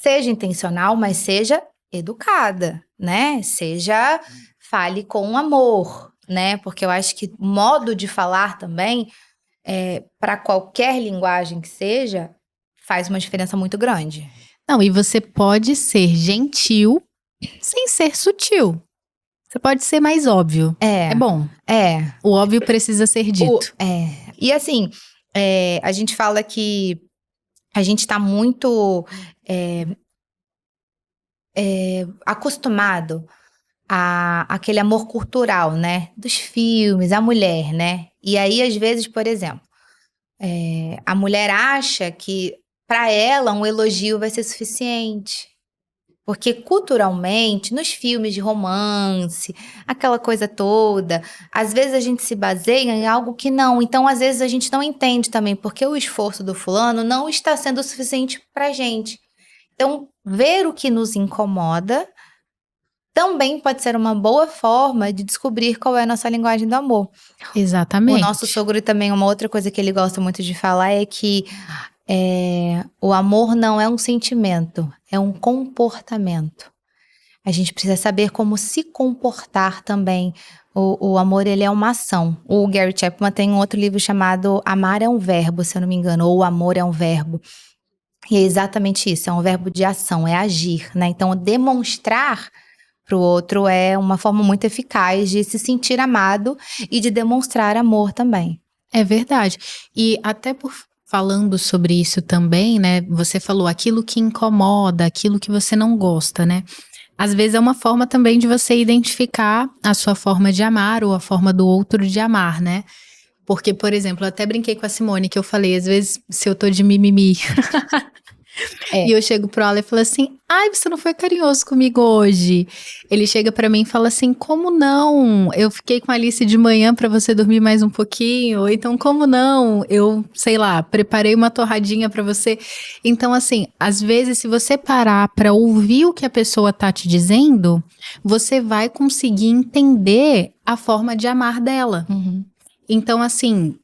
seja intencional, mas seja educada, né? Fale com amor, né? Porque eu acho que o modo de falar também, para qualquer linguagem que seja, faz uma diferença muito grande. Não, e você pode ser gentil sem ser sutil. Você pode ser mais óbvio. É bom. O óbvio precisa ser dito. E assim, a gente fala que a gente tá muito acostumado aquele amor cultural, né? Dos filmes, a mulher, né? E aí, às vezes, por exemplo, a mulher acha que para ela um elogio vai ser suficiente. Porque culturalmente, nos filmes de romance, aquela coisa toda, às vezes a gente se baseia em algo que não. Então, às vezes a gente não entende também porque o esforço do fulano não está sendo suficiente pra gente. Então, ver o que nos incomoda também pode ser uma boa forma de descobrir qual é a nossa linguagem do amor. Exatamente. O nosso sogro também, uma outra coisa que ele gosta muito de falar é que o amor não é um sentimento, é um comportamento. A gente precisa saber como se comportar também. O amor, ele é uma ação. O Gary Chapman tem um outro livro chamado Amar é um Verbo, se eu não me engano, ou O Amor é um Verbo. E é exatamente isso, é um verbo de ação, é agir, né? Então, demonstrar para o outro é uma forma muito eficaz de se sentir amado e de demonstrar amor também. É verdade. E até falando sobre isso também, né? Você falou aquilo que incomoda, aquilo que você não gosta, né? Às vezes é uma forma também de você identificar a sua forma de amar ou a forma do outro de amar, né? Porque, por exemplo, eu até brinquei com a Simone que eu falei, às vezes, se eu tô de mimimi. E eu chego pro Ale e falo assim, ai, você não foi carinhoso comigo hoje. Ele chega pra mim e fala assim, como não? Eu fiquei com a Alice de manhã pra você dormir mais um pouquinho. Ou então, como não? Eu, sei lá, preparei uma torradinha pra você. Então, assim, às vezes, se você parar pra ouvir o que a pessoa tá te dizendo, você vai conseguir entender a forma de amar dela. Uhum. Então, assim,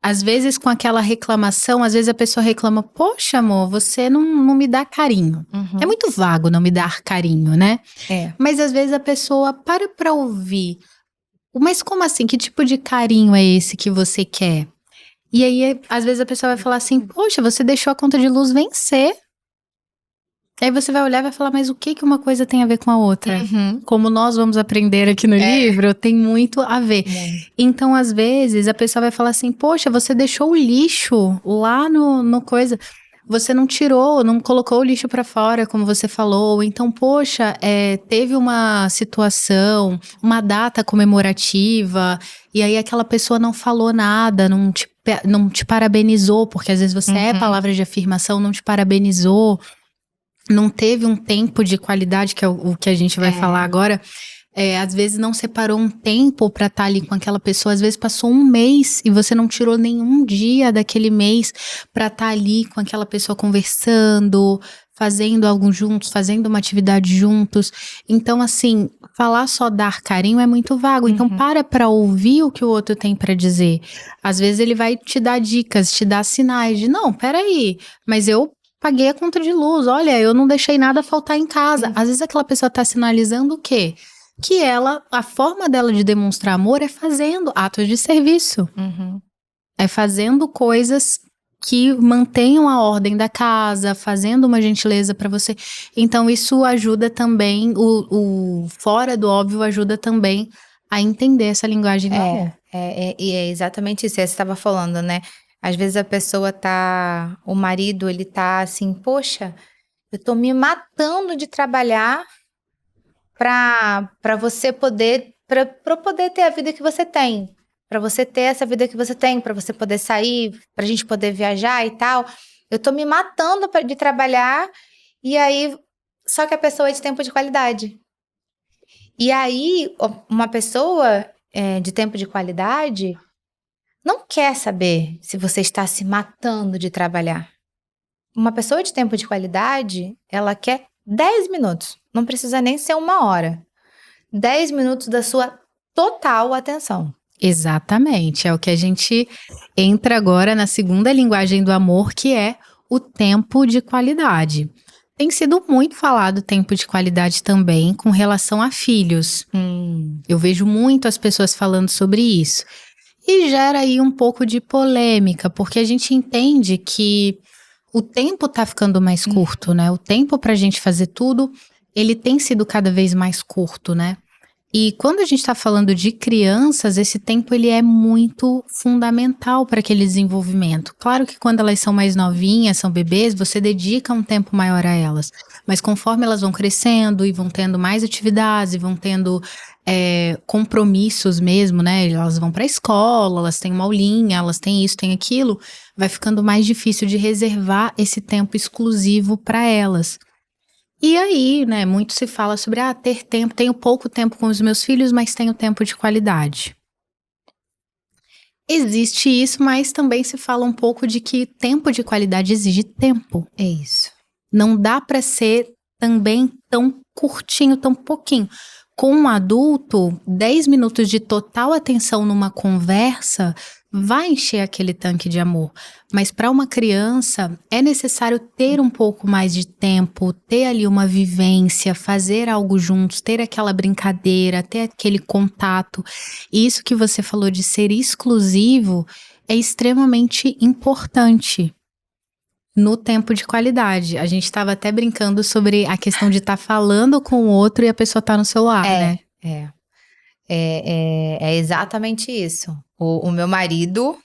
às vezes com aquela reclamação, às vezes a pessoa reclama, poxa amor, você não me dá carinho. Uhum. É muito vago não me dar carinho, né? É. Mas às vezes a pessoa para pra ouvir. Mas como assim? Que tipo de carinho é esse que você quer? E aí, às vezes a pessoa vai falar assim, poxa, você deixou a conta de luz vencer. Aí você vai olhar e vai falar, mas o que uma coisa tem a ver com a outra? Uhum. Como nós vamos aprender aqui no livro, tem muito a ver. Então, às vezes, a pessoa vai falar assim, poxa, você deixou o lixo lá no coisa. Você não tirou, não colocou o lixo pra fora, como você falou. Então, poxa, teve uma situação, uma data comemorativa, e aí aquela pessoa não falou nada, não te parabenizou, porque às vezes você é palavra de afirmação, não te parabenizou. Não teve um tempo de qualidade, que é o que a gente vai falar agora. Às vezes não separou um tempo pra estar ali com aquela pessoa. Às vezes passou um mês e você não tirou nenhum dia daquele mês pra estar ali com aquela pessoa conversando, fazendo algo juntos, fazendo uma atividade juntos. Então, assim, falar só dar carinho é muito vago. Então, pra ouvir o que o outro tem pra dizer. Às vezes ele vai te dar dicas, te dar sinais de, não, peraí, mas eu paguei a conta de luz, olha, eu não deixei nada faltar em casa. Às vezes aquela pessoa tá sinalizando o quê? Que a forma dela de demonstrar amor é fazendo atos de serviço. É fazendo coisas que mantenham a ordem da casa, fazendo uma gentileza pra você. Então isso ajuda também, o fora do óbvio ajuda também a entender essa linguagem do amor. E é exatamente isso, você estava falando, né? Às vezes a pessoa o marido, ele tá assim, poxa, eu tô me matando de trabalhar pra você poder, pra poder ter a vida que você tem. para você ter essa vida que você tem, para você poder sair, pra gente poder viajar e tal. Eu tô me matando de trabalhar, e aí, só que a pessoa é de tempo de qualidade. E aí, uma pessoa de tempo de qualidade não quer saber se você está se matando de trabalhar. Uma pessoa de tempo de qualidade, ela quer 10 minutos, não precisa nem ser 1 hora. 10 minutos da sua total atenção. Exatamente, é o que a gente entra agora na segunda linguagem do amor, que é o tempo de qualidade. Tem sido muito falado tempo de qualidade também com relação a filhos. Eu vejo muito as pessoas falando sobre isso. E gera aí um pouco de polêmica, porque a gente entende que o tempo tá ficando mais curto, né? O tempo pra gente fazer tudo, ele tem sido cada vez mais curto, né? E quando a gente está falando de crianças, esse tempo ele é muito fundamental para aquele desenvolvimento. Claro que quando elas são mais novinhas, são bebês, você dedica um tempo maior a elas. Mas conforme elas vão crescendo e vão tendo mais atividades, e vão tendo compromissos mesmo, né? Elas vão para a escola, elas têm uma aulinha, elas têm isso, têm aquilo, vai ficando mais difícil de reservar esse tempo exclusivo para elas. E aí, né, muito se fala sobre ter tempo, tenho pouco tempo com os meus filhos, mas tenho tempo de qualidade. Existe isso, mas também se fala um pouco de que tempo de qualidade exige tempo. É isso. Não dá para ser também tão curtinho, tão pouquinho. Com um adulto, 10 minutos de total atenção numa conversa vai encher aquele tanque de amor. Mas para uma criança, é necessário ter um pouco mais de tempo, ter ali uma vivência, fazer algo juntos, ter aquela brincadeira, ter aquele contato. E isso que você falou de ser exclusivo é extremamente importante no tempo de qualidade. A gente estava até brincando sobre a questão de estar falando com o outro e a pessoa tá no celular, né? É exatamente isso. O meu marido,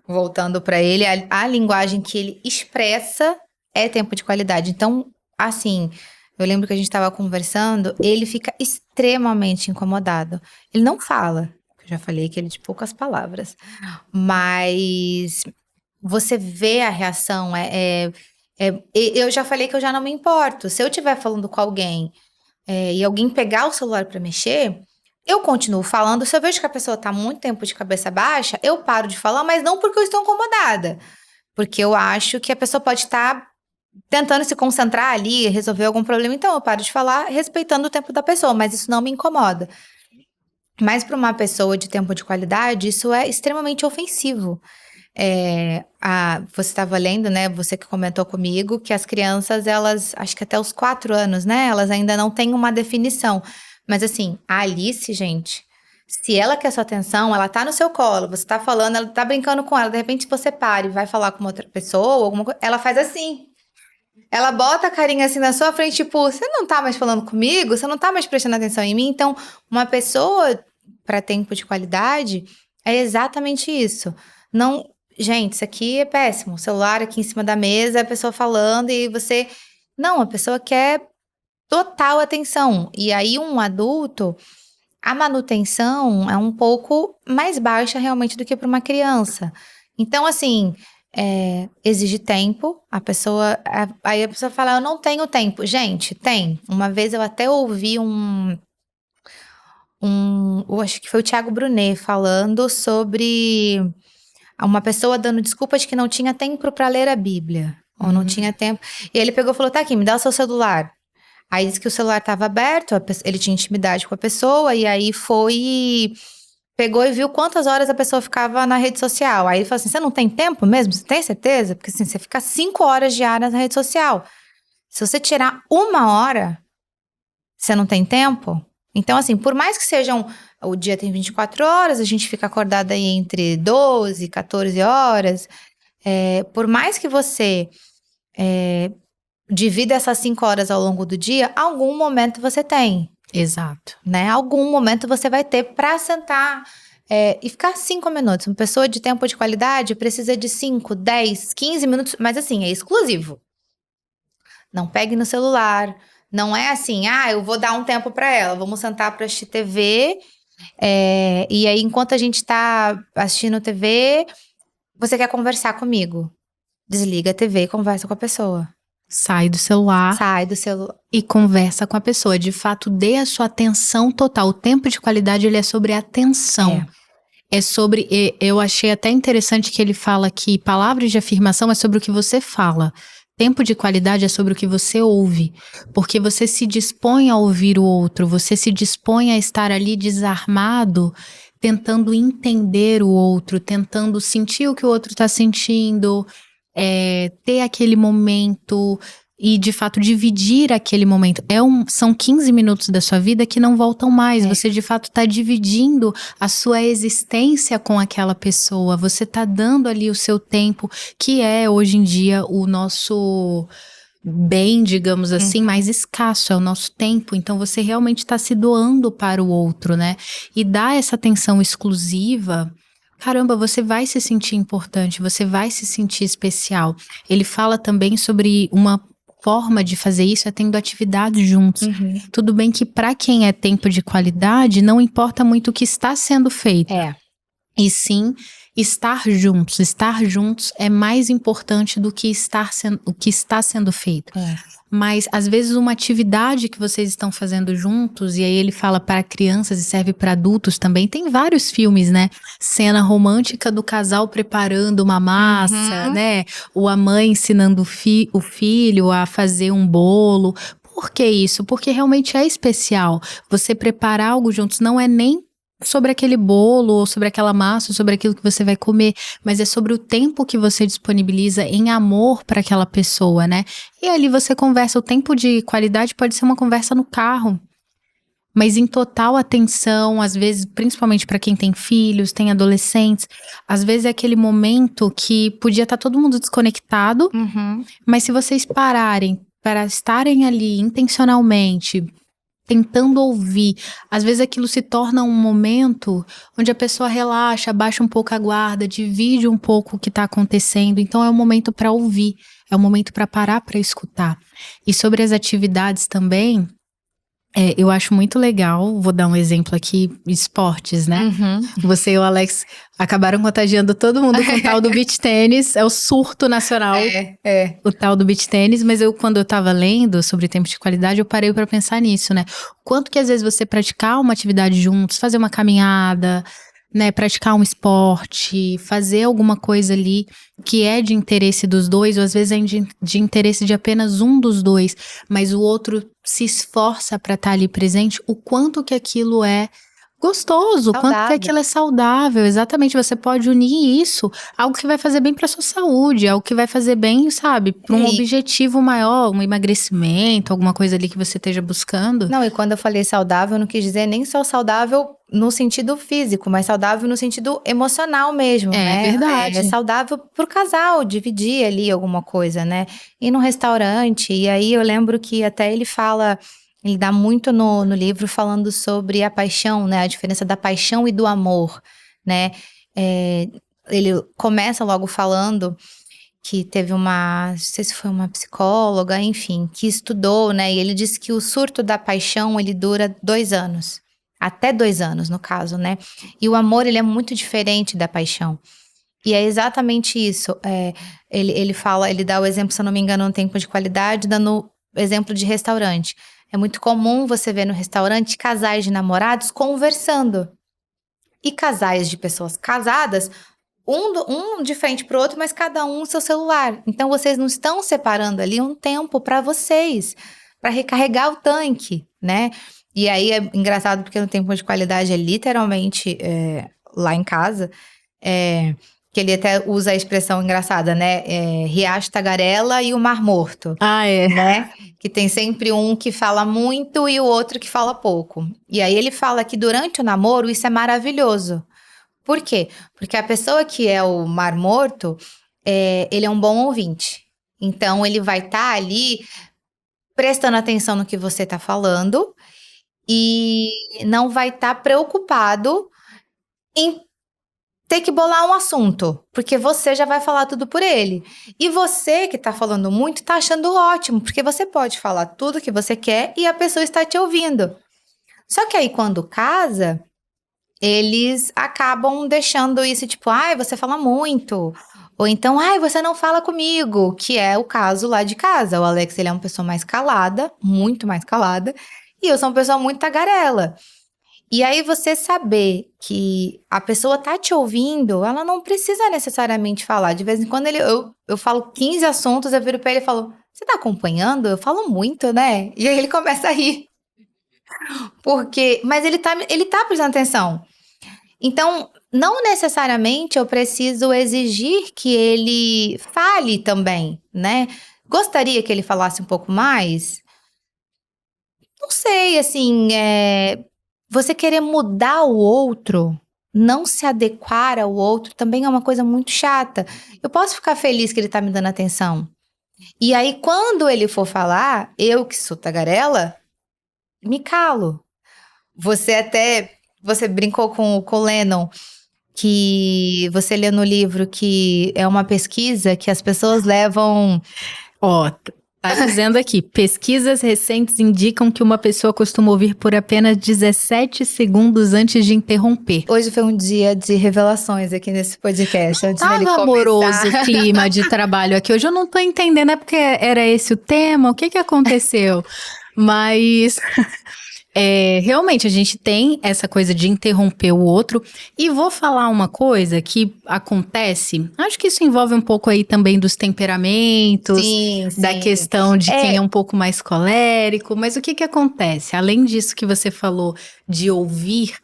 voltando para ele, a linguagem que ele expressa é tempo de qualidade. Então, assim, eu lembro que a gente estava conversando, ele fica extremamente incomodado. Ele não fala, eu já falei que ele é de poucas palavras, mas você vê a reação, eu já falei que eu já não me importo. Se eu estiver falando com alguém e alguém pegar o celular para mexer, eu continuo falando. Se eu vejo que a pessoa tá muito tempo de cabeça baixa, eu paro de falar, mas não porque eu estou incomodada. Porque eu acho que a pessoa pode estar tentando se concentrar ali, resolver algum problema. Então eu paro de falar respeitando o tempo da pessoa, mas isso não me incomoda. Mas para uma pessoa de tempo de qualidade, isso é extremamente ofensivo. Você estava lendo, né? Você que comentou comigo que as crianças, elas, acho que até os 4 anos, né? Elas ainda não têm uma definição. Mas assim, a Alice, gente, se ela quer sua atenção, ela tá no seu colo, você tá falando, ela tá brincando com ela, de repente você para e vai falar com uma outra pessoa, alguma coisa, ela faz assim. Ela bota a carinha assim na sua frente, tipo, você não tá mais falando comigo? Você não tá mais prestando atenção em mim? Então, uma pessoa para tempo de qualidade é exatamente isso. Não, gente, isso aqui é péssimo. O celular aqui em cima da mesa, a pessoa falando e você. Não, a pessoa quer total atenção. E aí, um adulto, a manutenção é um pouco mais baixa realmente do que para uma criança. Então, assim, exige tempo. Aí a pessoa fala, eu não tenho tempo. Gente, tem. Uma vez eu até ouvi eu acho que foi o Thiago Brunet falando sobre uma pessoa dando desculpa de que não tinha tempo para ler a Bíblia. Ou não tinha tempo. E ele pegou e falou, tá aqui, me dá o seu celular. Aí disse que o celular estava aberto, ele tinha intimidade com a pessoa, e aí pegou e viu quantas horas a pessoa ficava na rede social. Aí ele falou assim, você não tem tempo mesmo? Você tem certeza? Porque assim, você fica 5 horas diárias na rede social. Se você tirar 1 hora, você não tem tempo? Então, assim, por mais que o dia tem 24 horas, a gente fica acordada aí entre 12, 14 horas. Por mais que você divida essas 5 horas ao longo do dia, algum momento você tem. Exato. Né? Algum momento você vai ter para sentar e ficar 5 minutos. Uma pessoa de tempo de qualidade precisa de 5, 10, 15 minutos, mas assim, é exclusivo. Não pegue no celular. Não é assim, eu vou dar um tempo para ela, vamos sentar para assistir TV E aí, enquanto a gente tá assistindo TV, você quer conversar comigo. Desliga a TV e conversa com a pessoa. Sai do celular. Sai do celular. E conversa com a pessoa. De fato, dê a sua atenção total. O tempo de qualidade, ele é sobre atenção. É sobre... Eu achei até interessante que ele fala que palavras de afirmação é sobre o que você fala. Tempo de qualidade é sobre o que você ouve. Porque você se dispõe a ouvir o outro. Você se dispõe a estar ali desarmado, tentando entender o outro, tentando sentir o que o outro está sentindo, ter aquele momento e, de fato, dividir aquele momento. São 15 minutos da sua vida que não voltam mais. Você, de fato, está dividindo a sua existência com aquela pessoa. Você está dando ali o seu tempo, que é, hoje em dia, o nosso bem, digamos assim, mais escasso, é o nosso tempo. Então, você realmente está se doando para o outro, né? E dar essa atenção exclusiva... Caramba, você vai se sentir importante, você vai se sentir especial. Ele fala também sobre uma forma de fazer isso, tendo atividades juntos. Tudo bem que para quem é tempo de qualidade, não importa muito o que está sendo feito. E sim, estar juntos. Estar juntos é mais importante do que o que está sendo feito. Mas, às vezes, uma atividade que vocês estão fazendo juntos, e aí ele fala para crianças e serve para adultos também. Tem vários filmes, né? Cena romântica do casal preparando uma massa, né? Ou a mãe ensinando o filho a fazer um bolo. Por que isso? Porque realmente é especial. Você preparar algo juntos não é nem sobre aquele bolo, ou sobre aquela massa, ou sobre aquilo que você vai comer, mas é sobre o tempo que você disponibiliza em amor para aquela pessoa, né? E ali você conversa, o tempo de qualidade pode ser uma conversa no carro, mas em total atenção, às vezes, principalmente para quem tem filhos, tem adolescentes, às vezes é aquele momento que podia estar todo mundo desconectado, mas se vocês pararem para estarem ali intencionalmente, tentando ouvir, às vezes aquilo se torna um momento onde a pessoa relaxa, abaixa um pouco a guarda, divide um pouco o que está acontecendo. Então é um momento para ouvir, é um momento para parar para escutar. E sobre as atividades também, eu acho muito legal, vou dar um exemplo aqui, esportes, né? Você e o Alex acabaram contagiando todo mundo com o tal do beach tênis, é o surto nacional, o tal do beach tênis, mas quando eu tava lendo sobre tempo de qualidade, eu parei para pensar nisso, né? Quanto que às vezes você praticar uma atividade juntos, fazer uma caminhada, né, praticar um esporte, fazer alguma coisa ali que é de interesse dos dois, ou às vezes é de interesse de apenas um dos dois, mas o outro se esforça para estar ali presente, o quanto que aquilo é gostoso, o quanto que aquilo é saudável. Exatamente, você pode unir isso, algo que vai fazer bem para sua saúde, algo que vai fazer bem, sabe, para um objetivo maior, um emagrecimento, alguma coisa ali que você esteja buscando. Não, e quando eu falei saudável, eu não quis dizer nem só saudável no sentido físico, mas saudável no sentido emocional mesmo, né? É verdade. É saudável pro casal, dividir ali alguma coisa, né? Ir num restaurante, e aí eu lembro que até ele fala... Ele dá muito no livro falando sobre a paixão, né? A diferença da paixão e do amor, né? Ele começa logo falando que teve não sei se foi uma psicóloga, enfim, que estudou, né? E ele disse que o surto da paixão, ele dura 2 anos. Até 2 anos, no caso, né? E o amor, ele é muito diferente da paixão. E é exatamente isso. Ele fala, ele dá o exemplo, se eu não me engano, um tempo de qualidade, dando exemplo de restaurante. É muito comum você ver no restaurante casais de namorados conversando. E casais de pessoas casadas, um de frente pro outro, mas cada um no seu celular. Então, vocês não estão separando ali um tempo para vocês, para recarregar o tanque, né? E aí é engraçado porque no tempo de qualidade é literalmente lá em casa, que ele até usa a expressão engraçada, né? Riacho Tagarela e o Mar Morto. Né? Que tem sempre um que fala muito e o outro que fala pouco. E aí ele fala que durante o namoro isso é maravilhoso. Por quê? Porque a pessoa que é o Mar Morto, ele é um bom ouvinte. Então ele vai estar ali prestando atenção no que você está falando e não vai estar preocupado em ter que bolar um assunto, porque você já vai falar tudo por ele. E você que tá falando muito, tá achando ótimo, porque você pode falar tudo que você quer e a pessoa está te ouvindo. Só que aí quando casa, eles acabam deixando isso, tipo, ai, você fala muito. Ou então, ai, você não fala comigo, que é o caso lá de casa. O Alex, ele é uma pessoa mais calada, muito mais calada, e eu sou uma pessoa muito tagarela. E aí você saber que a pessoa tá te ouvindo, ela não precisa necessariamente falar. De vez em quando eu falo 15 assuntos, eu viro pra ele e falo, você tá acompanhando? Eu falo muito, né? E aí ele começa a rir. Mas ele tá prestando atenção. Então, não necessariamente eu preciso exigir que ele fale também, né? Gostaria que ele falasse um pouco mais? Não sei, assim, você querer mudar o outro, não se adequar ao outro, também é uma coisa muito chata. Eu posso ficar feliz que ele tá me dando atenção. E aí, quando ele for falar, eu que sou tagarela, me calo. Você brincou com o Lennon, que você lê no livro que é uma pesquisa que as pessoas levam... Ó, tá dizendo aqui, pesquisas recentes indicam que uma pessoa costuma ouvir por apenas 17 segundos antes de interromper. Hoje foi um dia de revelações aqui nesse podcast. Antes dele Tava começar. amoroso o clima de trabalho aqui. Hoje eu não tô entendendo, é porque era esse o tema? O que aconteceu? Mas... realmente, a gente tem essa coisa de interromper o outro. E vou falar uma coisa que acontece, acho que isso envolve um pouco aí também dos temperamentos, Sim. da questão de quem é um pouco mais colérico. Mas o que acontece? Além disso que você falou de ouvir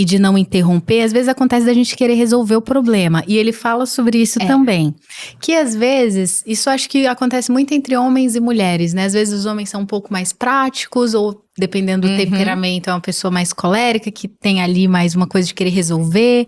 e de não interromper, às vezes acontece da gente querer resolver o problema. E ele fala sobre isso também. Que às vezes, isso acho que acontece muito entre homens e mulheres, né? Às vezes os homens são um pouco mais práticos, ou dependendo do temperamento, é uma pessoa mais colérica, que tem ali mais uma coisa de querer resolver.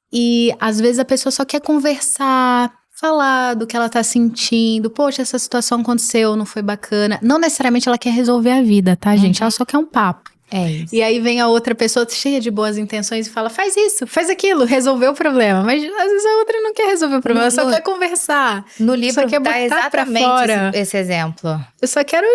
E às vezes a pessoa só quer conversar, falar do que ela tá sentindo. Poxa, essa situação aconteceu, não foi bacana. Não necessariamente ela quer resolver a vida, tá, gente? Ela só quer um papo. É isso. E aí vem a outra pessoa cheia de boas intenções e fala, faz isso, faz aquilo, resolveu o problema. Mas às vezes a outra não quer resolver o problema, ela só quer conversar. No livro só quer dá botar pra exatamente fora. esse exemplo. Eu só quero,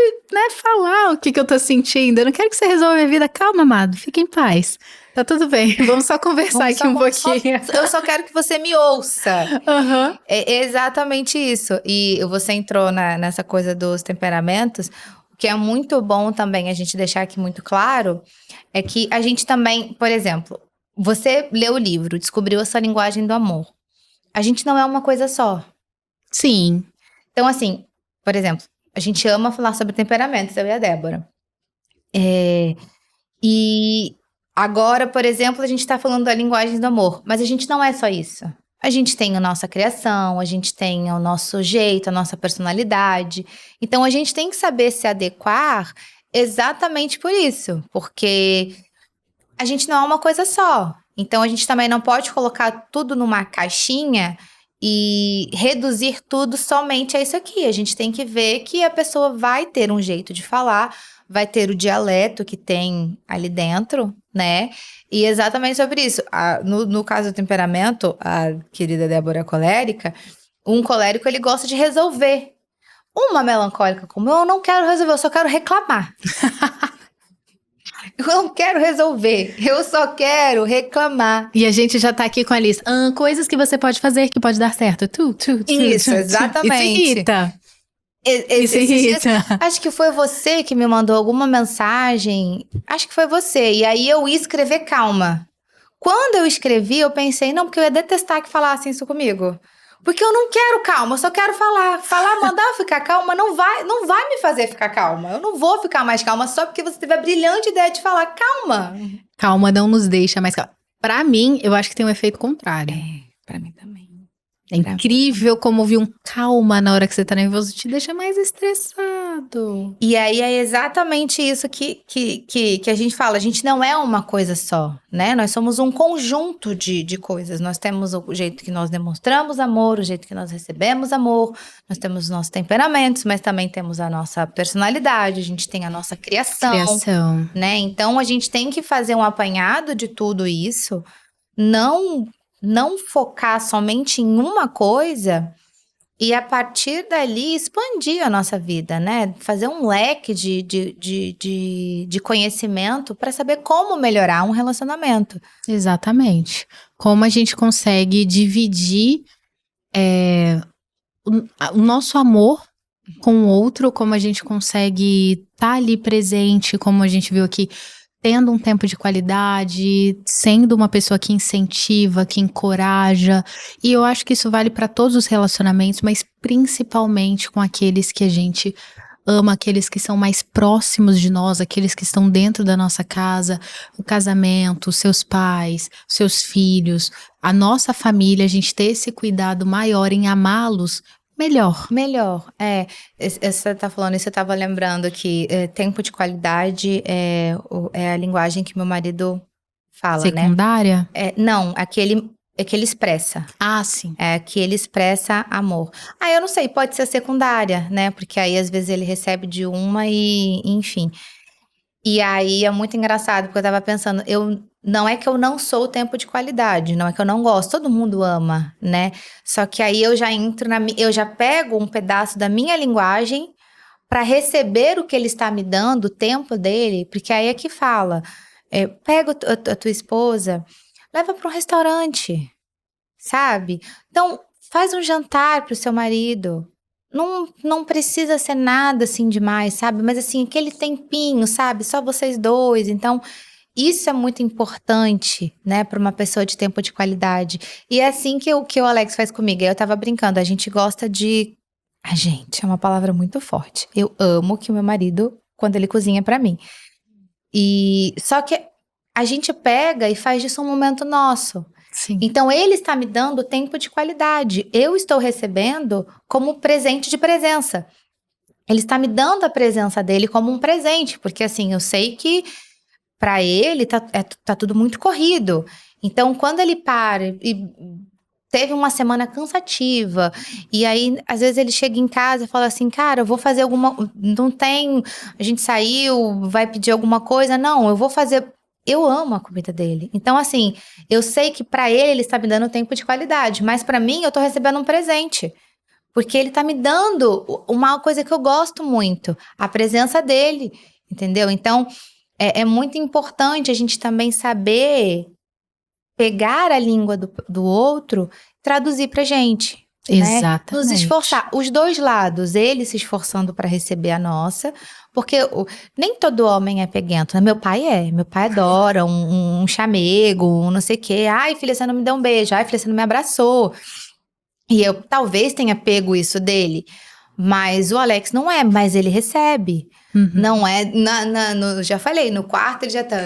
falar o que eu tô sentindo. Eu não quero que você resolva a minha vida. Calma, amado, fica em paz. Tá tudo bem, vamos só conversar aqui um pouquinho. Eu só quero que você me ouça. Uhum. É exatamente isso. E você entrou nessa coisa dos temperamentos. O que é muito bom também a gente deixar aqui muito claro é que a gente também, por exemplo, você leu o livro, descobriu a sua linguagem do amor. A gente não é uma coisa só. Sim. Então, assim, por exemplo, a gente ama falar sobre temperamentos, eu e a Débora. E agora, por exemplo, a gente tá falando da linguagem do amor, mas a gente não é só isso. A gente tem a nossa criação, a gente tem o nosso jeito, a nossa personalidade. Então, a gente tem que saber se adequar exatamente por isso, porque a gente não é uma coisa só. Então, a gente também não pode colocar tudo numa caixinha e reduzir tudo somente a isso aqui. A gente tem que ver que a pessoa vai ter um jeito de falar, vai ter o dialeto que tem ali dentro, né? E exatamente sobre isso. No caso do temperamento, a querida Débora é colérica, um colérico ele gosta de resolver. Uma melancólica como eu não quero resolver, eu só quero reclamar. Eu não quero resolver, eu só quero reclamar. E a gente já tá aqui com a lista. Coisas que você pode fazer que pode dar certo. Isso, exatamente. Isso irrita. Isso irrita. Acho que foi você que me mandou alguma mensagem. Acho que foi você. E aí eu ia escrever calma. Quando eu escrevi, eu pensei, não, porque eu ia detestar que falassem isso comigo. Porque eu não quero calma, eu só quero falar. Falar, mandar eu ficar calma, não vai me fazer ficar calma. Eu não vou ficar mais calma só porque você teve a brilhante ideia de falar calma. Calma não nos deixa mais calma. Pra mim, eu acho que tem um efeito contrário. Pra mim também. É incrível como ouvir um calma na hora que você tá nervoso te deixa mais estressado. E aí é exatamente isso que a gente fala. A gente não é uma coisa só, né? Nós somos um conjunto de coisas. Nós temos o jeito que nós demonstramos amor, o jeito que nós recebemos amor. Nós temos os nossos temperamentos, mas também temos a nossa personalidade. A gente tem a nossa criação. Né? Então, a gente tem que fazer um apanhado de tudo isso. Não focar somente em uma coisa E a partir dali, expandir a nossa vida, né? Fazer um leque de conhecimento para saber como melhorar um relacionamento. Exatamente. Como a gente consegue dividir o nosso amor com o outro, como a gente consegue estar ali presente, como a gente viu aqui, tendo um tempo de qualidade, sendo uma pessoa que incentiva, que encoraja. E eu acho que isso vale para todos os relacionamentos, mas principalmente com aqueles que a gente ama, aqueles que são mais próximos de nós, aqueles que estão dentro da nossa casa, o casamento, seus pais, seus filhos, a nossa família, a gente ter esse cuidado maior em amá-los melhor. Melhor, você tá falando isso, eu tava lembrando que tempo de qualidade é a linguagem que meu marido fala, Secundária? né? Não, é que ele expressa. Ah, sim. É que ele expressa amor. Eu não sei, pode ser secundária, né? Porque aí às vezes ele recebe de uma e enfim. E aí é muito engraçado, porque eu tava pensando, não é que eu não sou o tempo de qualidade, não é que eu não gosto, todo mundo ama, né? Só que aí eu já entro eu já pego um pedaço da minha linguagem para receber o que ele está me dando, o tempo dele, porque aí é que fala, pega a tua esposa, leva para um restaurante, sabe? Então, faz um jantar pro seu marido. Não precisa ser nada assim demais, sabe? Mas assim, aquele tempinho, sabe? Só vocês dois. Então, isso é muito importante, né, para uma pessoa de tempo de qualidade. E é assim que o Alex faz comigo. Eu tava brincando, a gente gosta de. A gente, é uma palavra muito forte. Eu amo que o meu marido, quando ele cozinha pra mim. E só que a gente pega e faz disso um momento nosso. Sim. Então, ele está me dando tempo de qualidade. Eu estou recebendo como presente de presença. Ele está me dando a presença dele como um presente, porque assim, eu sei que para ele tá tudo muito corrido. Então, quando ele para e teve uma semana cansativa, e aí, às vezes ele chega em casa e fala assim, cara, eu vou fazer não tem, a gente saiu, vai pedir alguma coisa, não, eu vou fazer. Eu amo a comida dele. Então, assim, eu sei que pra ele está me dando tempo de qualidade, mas pra mim eu tô recebendo um presente. Porque ele tá me dando uma coisa que eu gosto muito, a presença dele, entendeu? Então, é muito importante a gente também saber pegar a língua do outro, traduzir pra gente. Exatamente. Né? Nos esforçar. Os dois lados, ele se esforçando para receber a nossa, porque nem todo homem é peguento, né? Meu pai adora um chamego, um não sei o quê. Ai, filha, você não me deu um beijo. Ai, filha, você não me abraçou. E eu talvez tenha pego isso dele, mas o Alex não é, mas ele recebe. Uhum. Não é, já falei, no quarto ele já tá,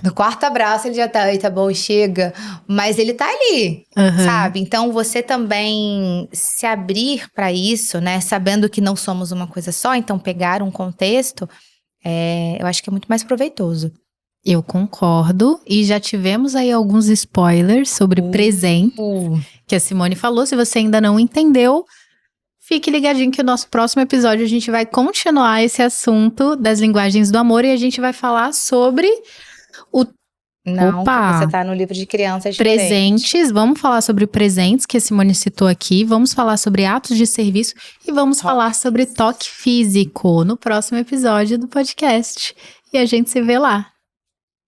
no quarto abraço ele já tá, tá bom, chega. Mas ele tá ali, sabe? Então você também se abrir pra isso, né? Sabendo que não somos uma coisa só, então pegar um contexto, eu acho que é muito mais proveitoso. Eu concordo, e já tivemos aí alguns spoilers sobre presente, que a Simone falou. Se você ainda não entendeu, fique ligadinho que o nosso próximo episódio a gente vai continuar esse assunto das linguagens do amor, e a gente vai falar sobre Você tá no livro de crianças presentes. Vamos falar sobre presentes, que a Simone citou aqui. Vamos falar sobre atos de serviço e vamos falar sobre toque físico no próximo episódio do podcast. E a gente se vê lá.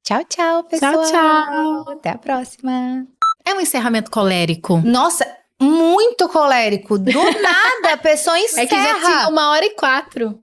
Tchau, tchau, pessoal. Tchau, tchau. Até a próxima. É um encerramento colérico. Nossa, muito colérico. Do nada a pessoa encerra. É que já tinha 1h04.